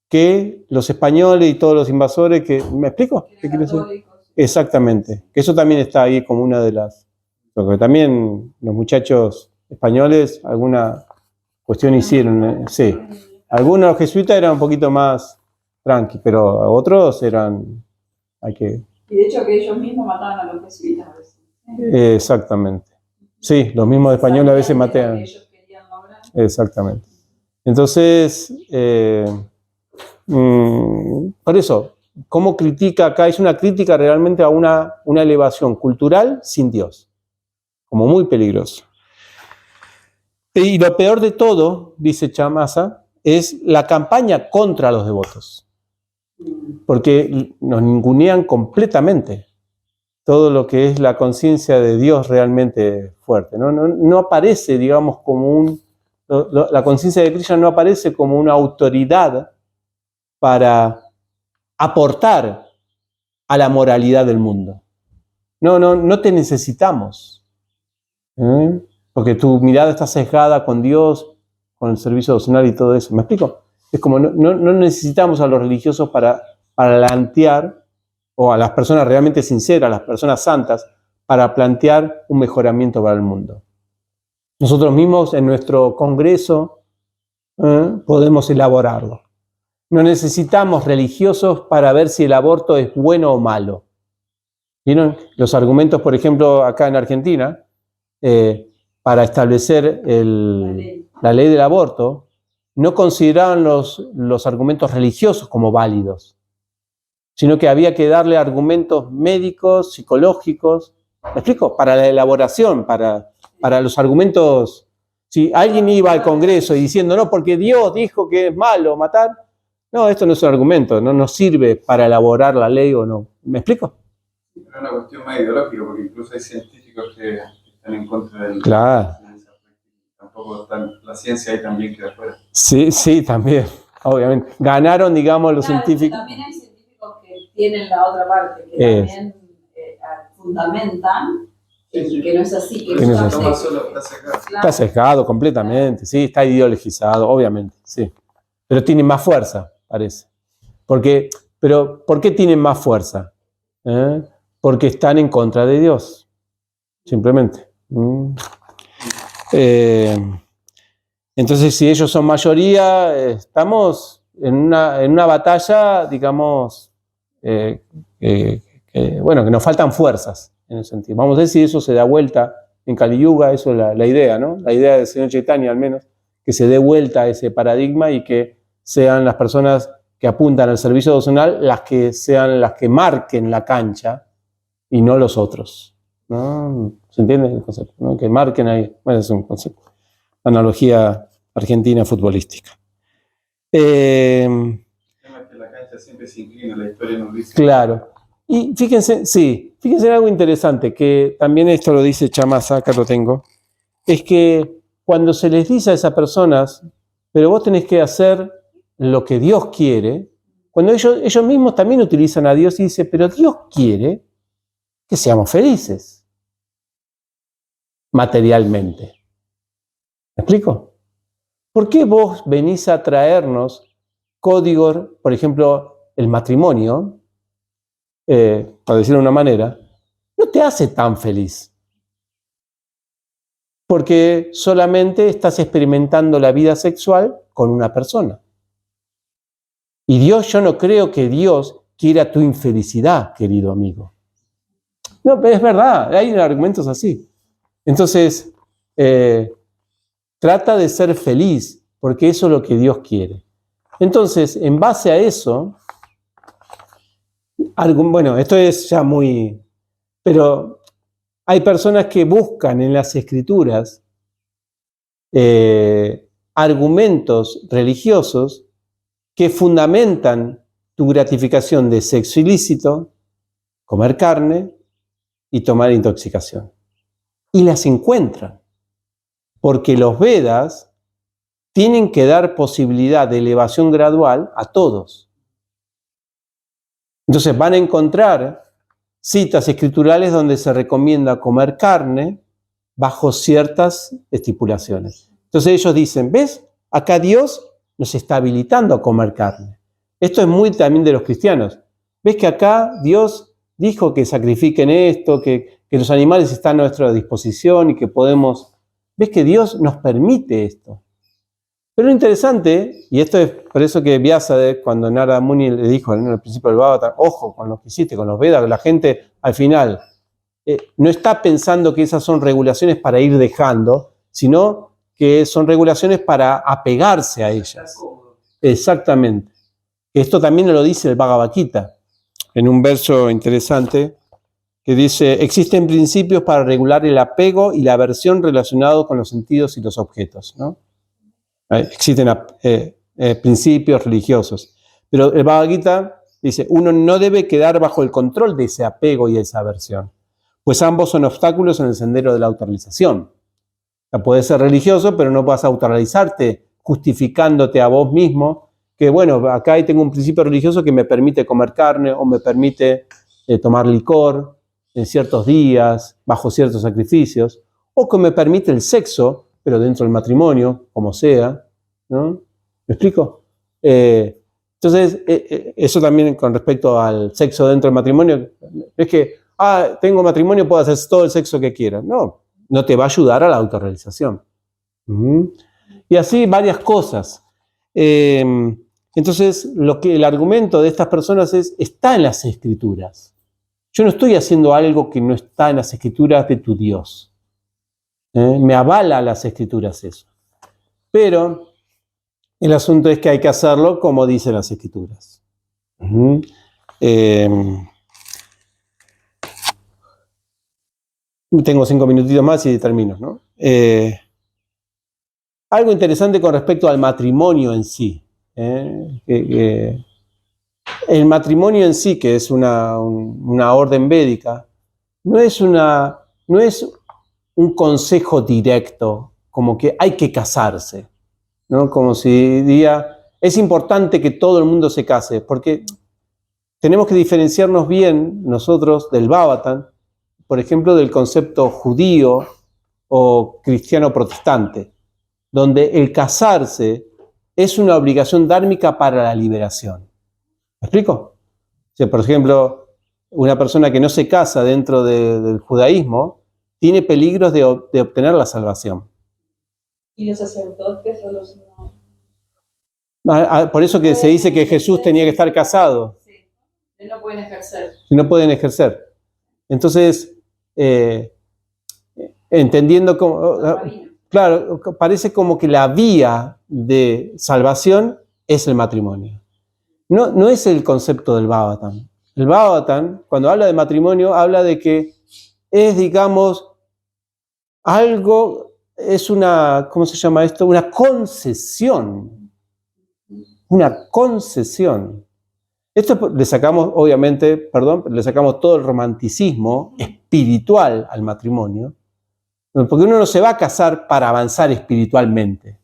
que los españoles y todos los invasores que... ¿Me explico? ¿Qué quiere decir? Católicos. Exactamente. Que eso también está ahí como una de las... Porque también los muchachos españoles alguna cuestión hicieron, sí. Algunos jesuitas eran un poquito más tranqui, pero otros eran... Y de hecho que ellos mismos mataban a los jesuitas a veces. Exactamente. Sí, los mismos españoles a veces Sabían de lo matean. que ellos querían lograr. Exactamente. Entonces, por eso, ¿cómo critica acá? Es una crítica realmente a una elevación cultural sin Dios, como muy peligroso. Y lo peor de todo, dice Chamasa, es la campaña contra los devotos, porque nos ningunean completamente todo lo que es la conciencia de Dios realmente fuerte. No aparece, digamos, como la conciencia de Krishna no aparece como una autoridad para aportar a la moralidad del mundo. No te necesitamos. Porque tu mirada está sesgada con Dios, con el servicio docenal y todo eso. ¿Me explico? Es como no necesitamos a los religiosos para plantear, o a las personas realmente sinceras, a las personas santas, para plantear un mejoramiento para el mundo. Nosotros mismos en nuestro congreso podemos elaborarlo. No necesitamos religiosos para ver si el aborto es bueno o malo. ¿Vieron? Los argumentos, por ejemplo, acá en Argentina, para establecer la ley del aborto, no consideraban los argumentos religiosos como válidos, sino que había que darle argumentos médicos, psicológicos, ¿me explico? Para la elaboración, para los argumentos. Si alguien iba al Congreso y diciendo, no, porque Dios dijo que es malo matar, no, esto no es un argumento, no nos sirve para elaborar la ley o no. ¿Me explico? Es una cuestión más ideológica, porque incluso hay científicos que están en contra del... Claro. Tampoco la ciencia ahí también queda afuera. Sí, también, obviamente. Ganaron, digamos, los Claro, científicos. También hay científicos que tienen la otra parte, que también fundamentan que no es así, que Que no es eso así. No hace- solo está sacado. Está sesgado completamente, sí, está ideologizado, obviamente, sí. Pero tiene más fuerza, parece. Pero ¿por qué tienen más fuerza? Porque están en contra de Dios, simplemente. Entonces, si ellos son mayoría, estamos en una batalla, digamos, bueno, que nos faltan fuerzas, en ese sentido. Vamos a ver si eso se da vuelta en Kali Yuga, eso es la idea, ¿no? La idea del señor Chaitanya, al menos, que se dé vuelta a ese paradigma y que sean las personas que apuntan al servicio devocional las que sean las que marquen la cancha y no los otros, ¿no? ¿Se entiende el concepto? ¿No? Que marquen ahí. Bueno, es un concepto. Analogía argentina futbolística. El tema es que la cancha siempre se inclina, la historia nos dice. Claro. Y fíjense en algo interesante, que también esto lo dice Chamasa, acá lo tengo, es que cuando se les dice a esas personas, pero vos tenés que hacer lo que Dios quiere, cuando ellos mismos también utilizan a Dios y dicen, pero Dios quiere que seamos felices, materialmente. ¿Me explico? ¿Por qué vos venís a traernos códigos, por ejemplo, el matrimonio, para decirlo de una manera, no te hace tan feliz? Porque solamente estás experimentando la vida sexual con una persona. Y Dios, yo no creo que Dios quiera tu infelicidad, querido amigo. No, pero es verdad, hay argumentos así. Entonces, trata de ser feliz, porque eso es lo que Dios quiere. Entonces, en base a eso, bueno, esto es ya muy... Pero hay personas que buscan en las escrituras argumentos religiosos que fundamentan tu gratificación de sexo ilícito, comer carne y tomar intoxicación. Y las encuentran, porque los Vedas tienen que dar posibilidad de elevación gradual a todos. Entonces van a encontrar citas escriturales donde se recomienda comer carne bajo ciertas estipulaciones. Entonces ellos dicen, ¿ves? Acá Dios nos está habilitando a comer carne. Esto es muy también de los cristianos. ¿Ves que acá Dios dijo que sacrifiquen esto, que los animales están a nuestra disposición y que podemos... ¿Ves que Dios nos permite esto? Pero lo interesante, y esto es por eso que Vyasa, cuando Narada Muni le dijo al principio del Bhagavatam, ojo con lo que hiciste, con los Vedas, la gente al final no está pensando que esas son regulaciones para ir dejando, sino que son regulaciones para apegarse a ellas. Exactamente. Esto también lo dice el Bhagavad Gita, en un verso interesante, que dice, existen principios para regular el apego y la aversión relacionados con los sentidos y los objetos, ¿no? Existen principios religiosos. Pero el Bhagavad Gita dice, uno no debe quedar bajo el control de ese apego y esa aversión, pues ambos son obstáculos en el sendero de la autorrealización. O sea, puedes ser religioso, pero no vas a autorrealizarte justificándote a vos mismo que, bueno, acá tengo un principio religioso que me permite comer carne o me permite tomar licor en ciertos días, bajo ciertos sacrificios, o que me permite el sexo, pero dentro del matrimonio, como sea, ¿no? ¿Me explico? Entonces, eso también con respecto al sexo dentro del matrimonio, es que, tengo matrimonio, puedo hacer todo el sexo que quiera. No te va a ayudar a la autorrealización. Y así varias cosas. Entonces, el argumento de estas personas está en las escrituras. Yo no estoy haciendo algo que no está en las escrituras de tu Dios. Me avala las escrituras eso. Pero el asunto es que hay que hacerlo como dicen las escrituras. Tengo 5 minutitos más y termino, ¿no? Algo interesante con respecto al matrimonio en sí. El matrimonio en sí, que es una orden védica, no es un consejo directo, como que hay que casarse, ¿no? Como si diría, es importante que todo el mundo se case, porque tenemos que diferenciarnos bien nosotros del Bhagavatam, por ejemplo, del concepto judío o cristiano protestante, donde el casarse es una obligación dármica para la liberación. ¿Me explico? O sea, por ejemplo, una persona que no se casa dentro del judaísmo tiene peligros de obtener la salvación. Y los sacerdotes o los no. Por eso que se dice que Jesús tenía que estar casado. Sí, no pueden ejercer. Si no pueden ejercer. Entonces, entendiendo como... Claro, parece como que la vía de salvación es el matrimonio. No es el concepto del Bhagavatam. El Bhagavatam, cuando habla de matrimonio, habla de que es, digamos, algo, es una, ¿cómo se llama esto? Una concesión. Una concesión. Esto le sacamos, obviamente, le sacamos todo el romanticismo espiritual al matrimonio, porque uno no se va a casar para avanzar espiritualmente.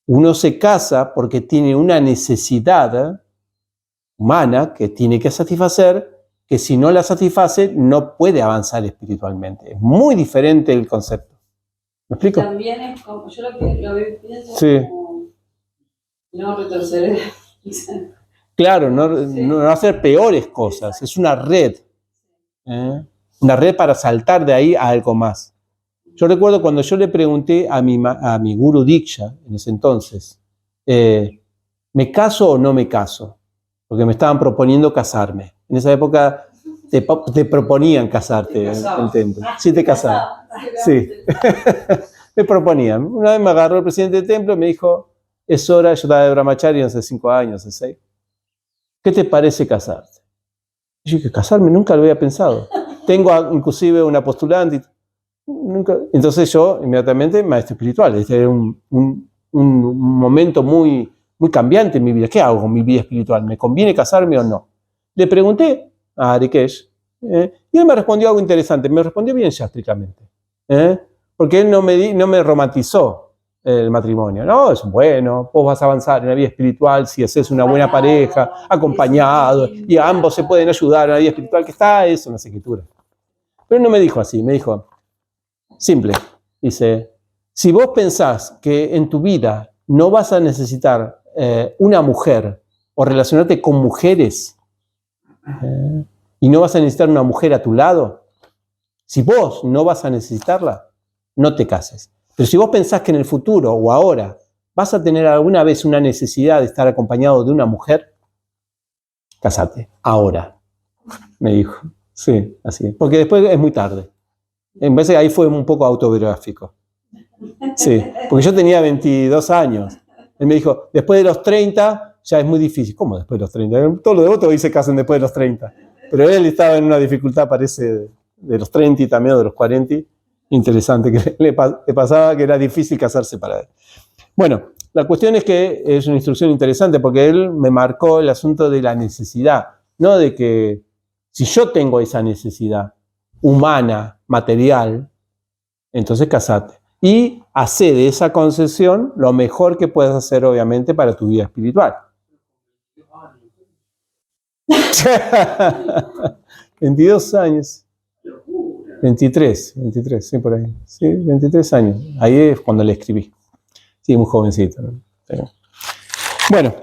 Uno se casa porque tiene una necesidad humana que tiene que satisfacer, que si no la satisface no puede avanzar espiritualmente. Es muy diferente el concepto. ¿Me explico? También es como, yo lo pienso Sí. como no retroceder. Claro, no hacer peores cosas, es una red. Una red para saltar de ahí a algo más. Yo recuerdo cuando yo le pregunté a mi guru Diksha, en ese entonces, ¿me caso o no me caso? Porque me estaban proponiendo casarme. En esa época te proponían casarte, entiendo. Sí, te casabas. Sí. Me proponían. Una vez me agarró el presidente del templo y me dijo, es hora, yo estaba de brahmachari hace 5 años, hace 6. ¿Qué te parece casarte? Y yo dije, casarme nunca lo había pensado. Tengo inclusive una postulante. Nunca. Entonces yo, inmediatamente, maestro espiritual. Este era un momento muy cambiante en mi vida. ¿Qué hago con mi vida espiritual? ¿Me conviene casarme o no? Le pregunté a Harikesh y él me respondió algo interesante. Me respondió bien yástricamente. Porque él no me romantizó el matrimonio. No, es bueno, vos vas a avanzar en la vida espiritual si haces una buena pareja, acompañado, y ambos se pueden ayudar en la vida espiritual, que está eso en las escrituras. Pero él no me dijo así, me dijo, simple, dice, si vos pensás que en tu vida no vas a necesitar una mujer o relacionarte con mujeres y no vas a necesitar una mujer a tu lado, si vos no vas a necesitarla, no te cases. Pero si vos pensás que en el futuro o ahora vas a tener alguna vez una necesidad de estar acompañado de una mujer, casate, ahora, me dijo. Sí, así. Porque después es muy tarde. En vez de ahí fue un poco autobiográfico. Sí, porque yo tenía 22 años. Él me dijo, después de los 30 ya es muy difícil. ¿Cómo después de los 30? Todos los devotos hoy se casan después de los 30. Pero él estaba en una dificultad, parece, de los 30 y también de los 40. Interesante, que le pasaba que era difícil casarse para él. Bueno, la cuestión es que es una instrucción interesante porque él me marcó el asunto de la necesidad, no de que si yo tengo esa necesidad humana, material, entonces casate. Y hace de esa concesión lo mejor que puedas hacer, obviamente, para tu vida espiritual. 22 años. 23, sí, por ahí. Sí, 23 años. Ahí es cuando le escribí. Sí, muy jovencito, ¿no? Bueno,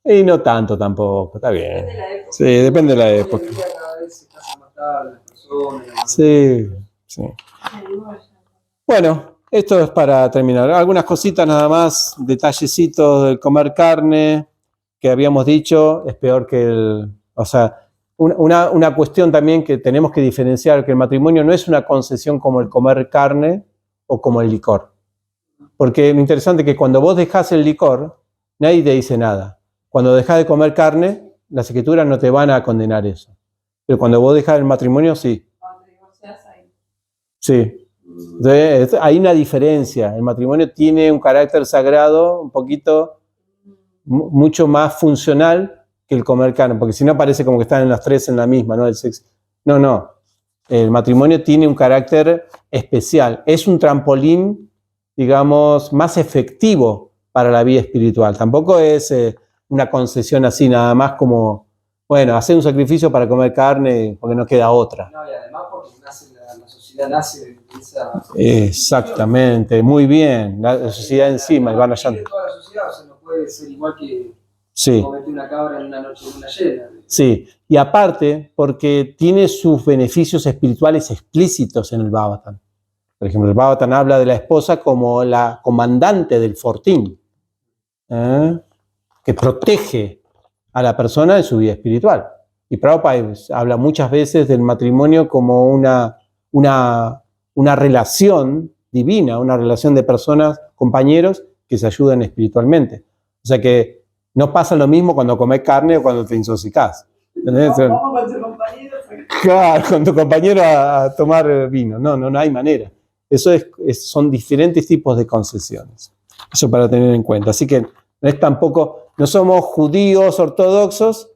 y no tanto tampoco, está bien. Sí, depende de la época. Sí, sí. Bueno, esto es para terminar. Algunas cositas nada más, detallecitos del comer carne, que habíamos dicho, es peor que o sea, una cuestión también que tenemos que diferenciar, que el matrimonio no es una concesión como el comer carne o como el licor. Porque lo interesante es que cuando vos dejás el licor, nadie te dice nada. Cuando dejás de comer carne, las escrituras no te van a condenar eso. Pero cuando vos dejás el matrimonio, sí. Sí. Entonces, hay una diferencia. El matrimonio tiene un carácter sagrado, un poquito, mucho más funcional que el comer carne, porque si no parece como que están en las tres en la misma, ¿no? El sexo. No. El matrimonio tiene un carácter especial. Es un trampolín, digamos, más efectivo para la vida espiritual. Tampoco es una concesión así nada más como, bueno, hacer un sacrificio para comer carne porque no queda otra. No, y además porque la sociedad nace de esa... Exactamente, muy bien. La sociedad encima, y van allá. Toda la sociedad, o sea, no puede ser igual que Sí. cometer una cabra en una noche de luna llena. Sí, y aparte, porque tiene sus beneficios espirituales explícitos en el Bhagavatam. Por ejemplo, el Bhagavatam habla de la esposa como la comandante del fortín, que protege a la persona en su vida espiritual. Y Prabhupada habla muchas veces del matrimonio como una relación divina, una relación de personas, compañeros, que se ayudan espiritualmente. O sea que no pasa lo mismo cuando comes carne o cuando te intoxicás. Vamos con tu compañero. Claro, con tu compañero a tomar vino. No hay manera. Eso son diferentes tipos de concesiones. Eso para tener en cuenta. Así que no somos judíos ortodoxos,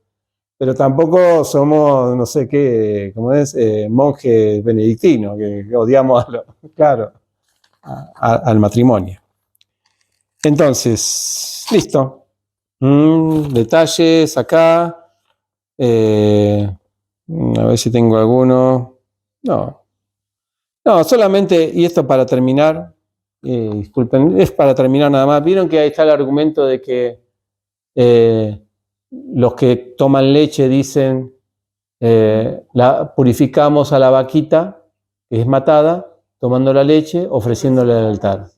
pero tampoco somos, no sé qué, ¿cómo es? Monjes benedictinos, que odiamos al matrimonio. Entonces, listo. Detalles acá. A ver si tengo alguno. No, solamente, y esto para terminar, disculpen, es para terminar nada más. Vieron que ahí está el argumento de que los que toman leche dicen, purificamos a la vaquita que es matada, tomando la leche, ofreciéndole al altar.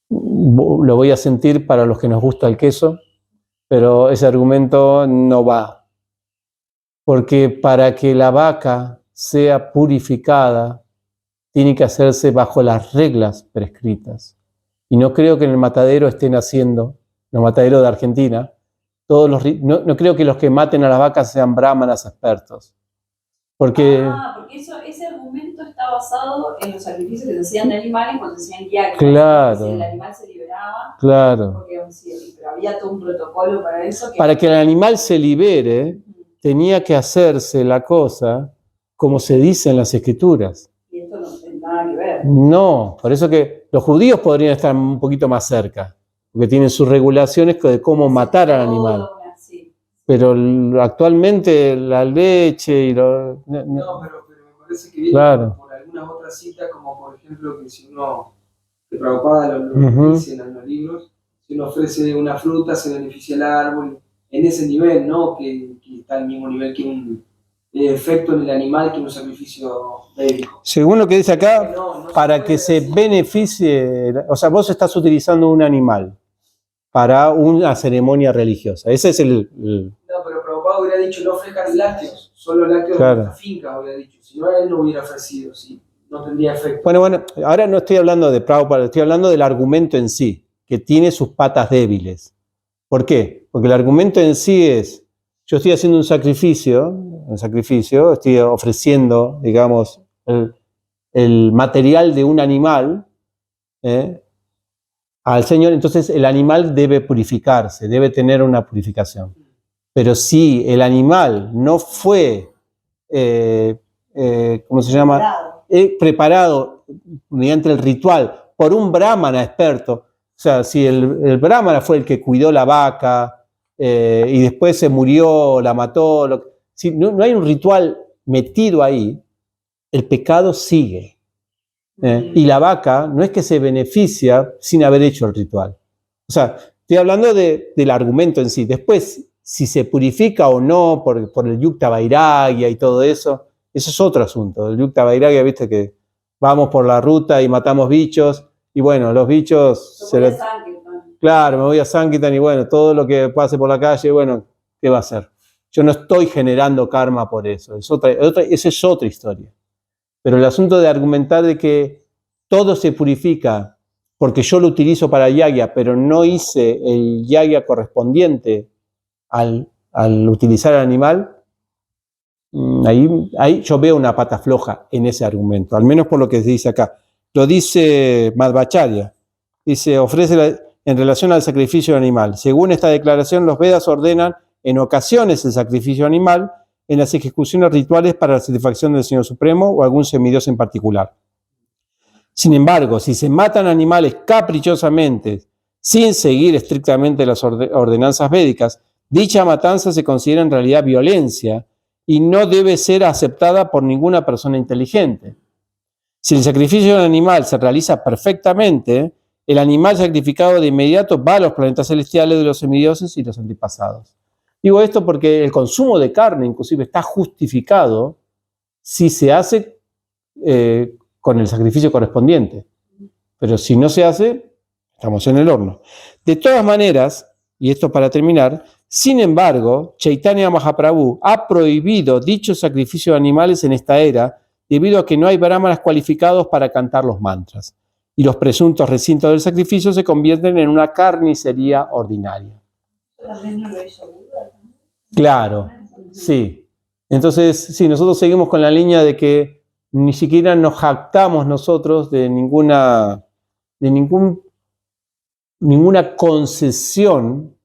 Lo voy a sentir para los que nos gusta el queso, pero ese argumento no va. Porque para que la vaca sea purificada, tiene que hacerse bajo las reglas prescritas. Y no creo que en el matadero estén haciendo, en el matadero de Argentina, no creo que los que maten a las vacas sean brahmanas expertos. Porque ese argumento está basado en los sacrificios que se hacían de animales cuando se hacían yagnas. Claro. Si el animal se liberaba. Claro. Porque, pero había todo un protocolo para eso. Para que el animal se libere, tenía que hacerse la cosa como se dice en las escrituras. Y esto no tiene nada que ver. No, por eso que los judíos podrían estar un poquito más cerca, porque tienen sus regulaciones de cómo matar al animal. Pero actualmente la leche y No, pero me parece que viene por algunas otras citas, como por ejemplo que si uno, de Prabhupada lo dicen en los libros, si uno ofrece una fruta se beneficia el árbol, en ese nivel, ¿no? Que está al mismo nivel que un efecto en el animal que un sacrificio médico. Según lo que dice acá, para que se beneficie, o sea, vos estás utilizando un animal para una ceremonia religiosa. Ese es el... No, pero Prabhupada hubiera dicho no ofrezcan lácteos, solo lácteos de la finca, hubiera dicho. Si no, él no hubiera ofrecido, sí, no tendría efecto. Bueno, ahora no estoy hablando de Prabhupada, estoy hablando del argumento en sí, que tiene sus patas débiles. ¿Por qué? Porque el argumento en sí es, yo estoy haciendo un sacrificio, estoy ofreciendo, digamos, el material de un animal, al Señor, entonces el animal debe purificarse, debe tener una purificación. Pero si el animal no fue, ¿cómo se llama? Preparado mediante el ritual por un brahmana experto, o sea, si el brahmana fue el que cuidó la vaca y después se murió, la mató, si no hay un ritual metido ahí, el pecado sigue. Y la vaca no es que se beneficia sin haber hecho el ritual. O sea, estoy hablando del argumento en sí. Después, si se purifica o no por el Yukta Vairagya y todo eso es otro asunto. El Yukta Vairagya, viste que vamos por la ruta y matamos bichos, y bueno, los bichos... Claro, me voy a Sankirtan y bueno, todo lo que pase por la calle, bueno, ¿qué va a hacer? Yo no estoy generando karma por eso. Esa es otra historia. Pero el asunto de argumentar de que todo se purifica porque yo lo utilizo para yagya, pero no hice el yagya correspondiente al utilizar al animal, ahí yo veo una pata floja en ese argumento, al menos por lo que se dice acá. Lo dice Madhvacharya, dice, en relación al sacrificio animal. Según esta declaración, los Vedas ordenan en ocasiones el sacrificio animal en las ejecuciones rituales para la satisfacción del Señor Supremo o algún semidios en particular. Sin embargo, si se matan animales caprichosamente, sin seguir estrictamente las ordenanzas védicas, Dicha matanza se considera en realidad violencia y no debe ser aceptada por ninguna persona inteligente. Si el sacrificio del animal se realiza perfectamente, el animal sacrificado de inmediato va a los planetas celestiales de los semidioses y los antepasados. Digo esto porque el consumo de carne inclusive está justificado si se hace con el sacrificio correspondiente. Pero si no se hace, estamos en el horno. De todas maneras, y esto para terminar, sin embargo, Chaitanya Mahaprabhu ha prohibido dicho sacrificio de animales en esta era debido a que no hay brahmanas cualificados para cantar los mantras. Y los presuntos recintos del sacrificio se convierten en una carnicería ordinaria. ¿También no lo hizo Buda? Claro, sí. Entonces, sí, nosotros seguimos con la línea de que ni siquiera nos jactamos nosotros de ninguna concesión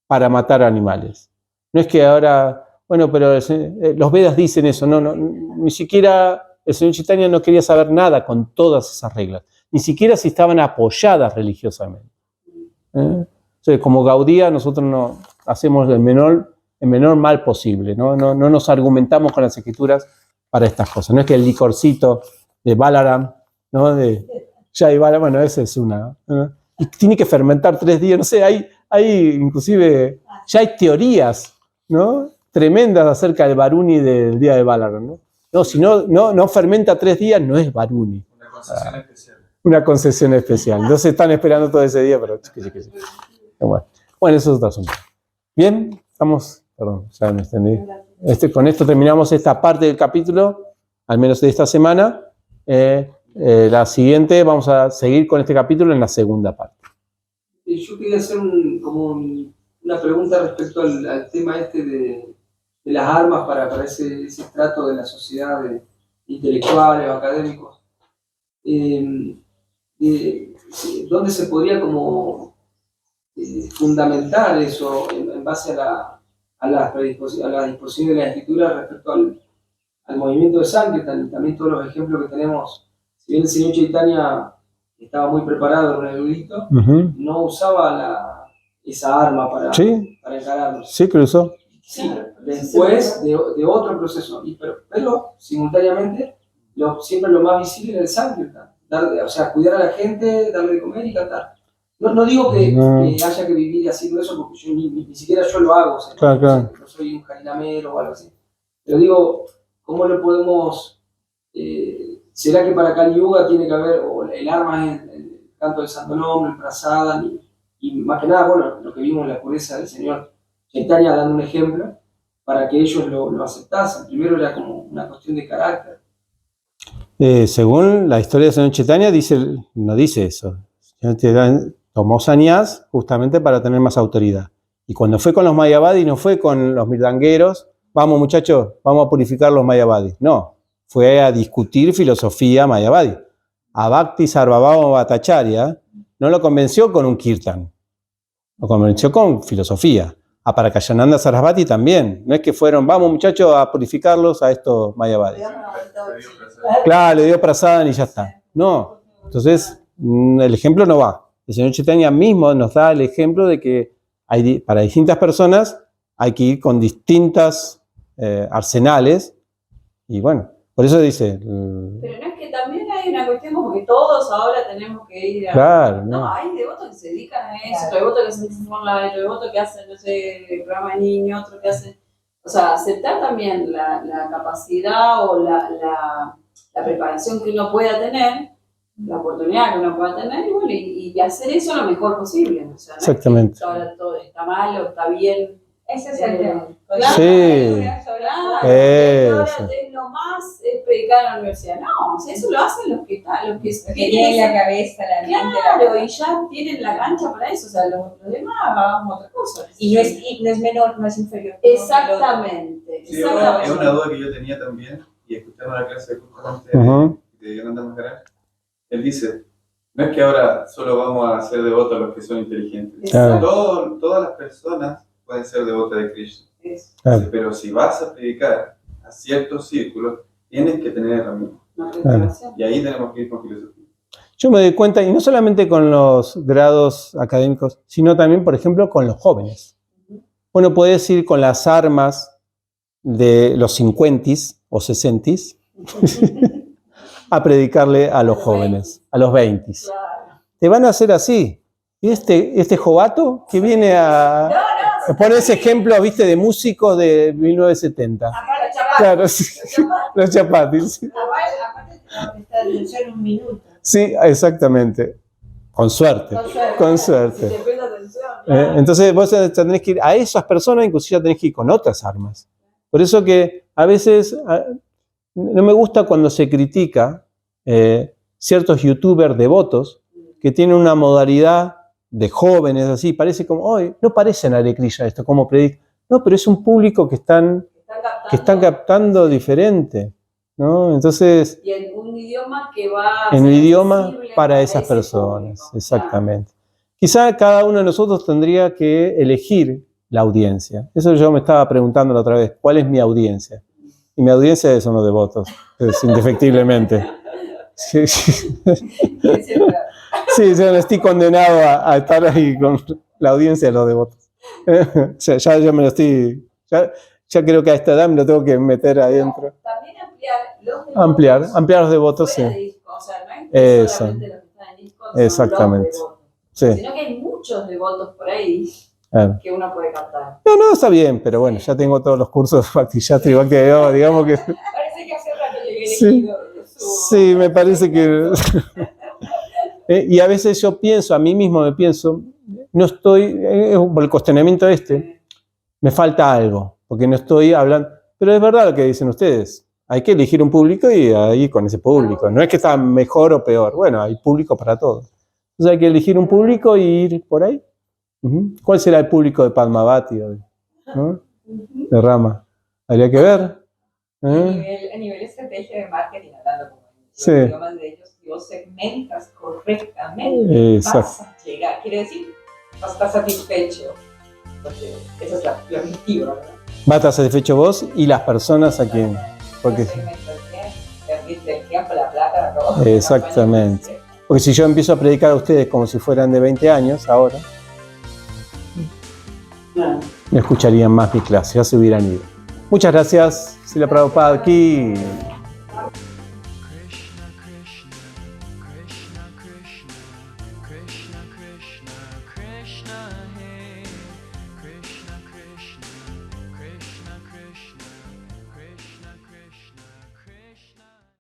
para matar animales. No es que ahora, bueno, pero los Vedas dicen eso, no, ni siquiera el señor Chaitanya no quería saber nada con todas esas reglas, ni siquiera si estaban apoyadas religiosamente. Entonces, como Gaudía, nosotros no hacemos el menor mal posible, no nos argumentamos con las escrituras para estas cosas. No es que el licorcito de Balaram, ¿no? De Jai Balaram, bueno, esa es una, ¿no? Y tiene que fermentar 3 días, no sé, hay inclusive, ya hay teorías, ¿no? Tremendas acerca del Varuni del día de Balaram, ¿no? No, si no fermenta 3 días, no es Varuni. Una concesión especial. Una concesión especial. Entonces están esperando todo ese día, pero bueno, eso es otro asunto. Bien, estamos, perdón, ya me extendí. Con esto terminamos esta parte del capítulo, al menos de esta semana. La siguiente, vamos a seguir con este capítulo en la segunda parte. Yo quería hacer una pregunta respecto al tema de las armas para ese estrato de la sociedad de intelectuales o académicos. ¿Dónde se podría fundamentar eso en base a la disposición de la escritura respecto al movimiento de Sankirtan? También todos los ejemplos que tenemos. Si bien el señor Chaitanya estaba muy preparado, era un erudito, no usaba esa arma para encararlo. Sí, que lo usó. Sí, después de otro proceso. Pero simultáneamente, siempre lo más visible era el Sankirtan. O sea, cuidar a la gente, darle de comer y cantar. No digo que haya que vivir haciendo eso, porque yo ni siquiera yo lo hago. O sea, claro. No soy un jarinamero o algo así. Pero digo, ¿cómo lo podemos...? ¿Será que para Kali Yuga tiene que haber, o el arma es el canto del Santo Nombre, el Prasadam, y más que nada, bueno, lo que vimos en la pureza del señor Chaitanya dando un ejemplo, para que ellos lo aceptasen? Primero era como una cuestión de carácter. Según la historia del señor Chaitanya, no dice eso. El señor tomó sannyas justamente para tener más autoridad. Y cuando fue con los mayavadis, no fue con los mirdangueros, vamos muchachos, vamos a purificar los mayavadis. No. Fue a discutir filosofía mayavadi. A Bhakti Sarvabhauma Bhattacharya no lo convenció con un kirtan, lo convenció con filosofía. A Parakayananda Sarasvati también. No es que fueron, vamos muchachos a purificarlos a estos mayavadis. Claro, le dio prasadam y ya está. No, entonces el ejemplo no va. El señor Chaitanya mismo nos da el ejemplo de que para distintas personas hay que ir con distintas arsenales y bueno. Por eso dice... Pero no es que también hay una cuestión como que todos ahora tenemos que ir a... Claro, no, hay devotos que se dedican a eso, hay devotos que se dedican online, hay devotos que hacen, no sé, programa de niños, otros que hacen... O sea, aceptar también la capacidad o la preparación que uno pueda tener, la oportunidad que uno pueda tener, y bueno, y hacer eso lo mejor posible. O sea, no exactamente. Es que ahora todo está mal o está bien. Ese es el tema. Claro, sí. Claro, ahora es lo más predicar en la universidad. No, o sea, eso lo hacen los que tienen la cabeza, la mente. Claro, y ya tienen la cancha para eso. O sea, los demás hagamos otra cosa. Y no es menor, no es inferior. Exactamente. Sí, es una duda que yo tenía también, y escuchando la clase justamente de Yonanda Maharaj, él dice, no es que ahora solo vamos a ser devotos los que son inteligentes. Todas las personas pueden ser devotas de Krishna. Claro. Pero si vas a predicar a ciertos círculos, tienes que tener herramientas. Claro. Y ahí tenemos que ir con filosofía. Yo me doy cuenta, y no solamente con los grados académicos, sino también, por ejemplo, con los jóvenes. bueno, podés ir con las armas de los 50s o 60s a predicarle a los jóvenes, a los 20s. Claro. Te van a hacer así. Y este jovato que viene a poner ese ejemplo, viste, de músicos de 1970. Claro, sí. Los chapatis. Aparte te va a prestar atención un minuto. Sí, exactamente. Con suerte. Con suerte. Si te presta atención, claro. Entonces vos tenés que ir a esas personas, inclusive tenés que ir con otras armas. Por eso que a veces no me gusta cuando se critica ciertos youtubers devotos que tienen una modalidad de jóvenes así, parece como, hoy no parecen Alecrilla esto, como predica. No, pero es un público que están captando diferente, ¿no? Entonces, y en un idioma que va en un idioma accesible para esas ese personas, público. exactamente. Quizá cada uno de nosotros tendría que elegir la audiencia. Eso yo me estaba preguntando la otra vez, ¿cuál es mi audiencia? Y mi audiencia son los devotos, indefectiblemente. Sí, sí, yo no estoy condenado a estar ahí con la audiencia de los devotos. Ya me lo estoy... Ya creo que a esta edad me lo tengo que meter adentro. También ampliar los devotos. Ampliar los devotos, sí. Disco. O sea, no es Eso. solamente los que están en disco, son Exactamente. los devotos. Sí. Sino que hay muchos devotos por ahí Claro. que uno puede captar. No, está bien, pero bueno, ya tengo todos los cursos de Bhakti Shastri y Bhakti Yoga, digamos que... Parece que hace rato llegué Sí, sí, me parece que... y a veces yo pienso, a mí mismo me pienso, no estoy, por el cuestionamiento me falta algo, porque no estoy hablando... Pero es verdad lo que dicen ustedes, hay que elegir un público y ahí con ese público. No es que está mejor o peor, bueno, hay público para todos. Entonces hay que elegir un público y ir por ahí. ¿Cuál será el público de Padmavati hoy? ¿No? De Rama. Habría que ver. A nivel estrategia de marketing, hablando como Sí. los idiomas de ellos, si vos segmentas correctamente, Exacto. vas a llegar. Quiere decir, vas a estar satisfecho. Porque ese es el objetivo, ¿verdad? Va a estar satisfecho vos y las personas a quien. Porque, Segmentas bien, perdiste el tiempo, la plata, todo. Exactamente. Porque si yo empiezo a predicar a ustedes como si fueran de 20 años ahora, no escucharían más mi clase, ya se hubieran ido. Muchas gracias, Srila Prabhupada aquí.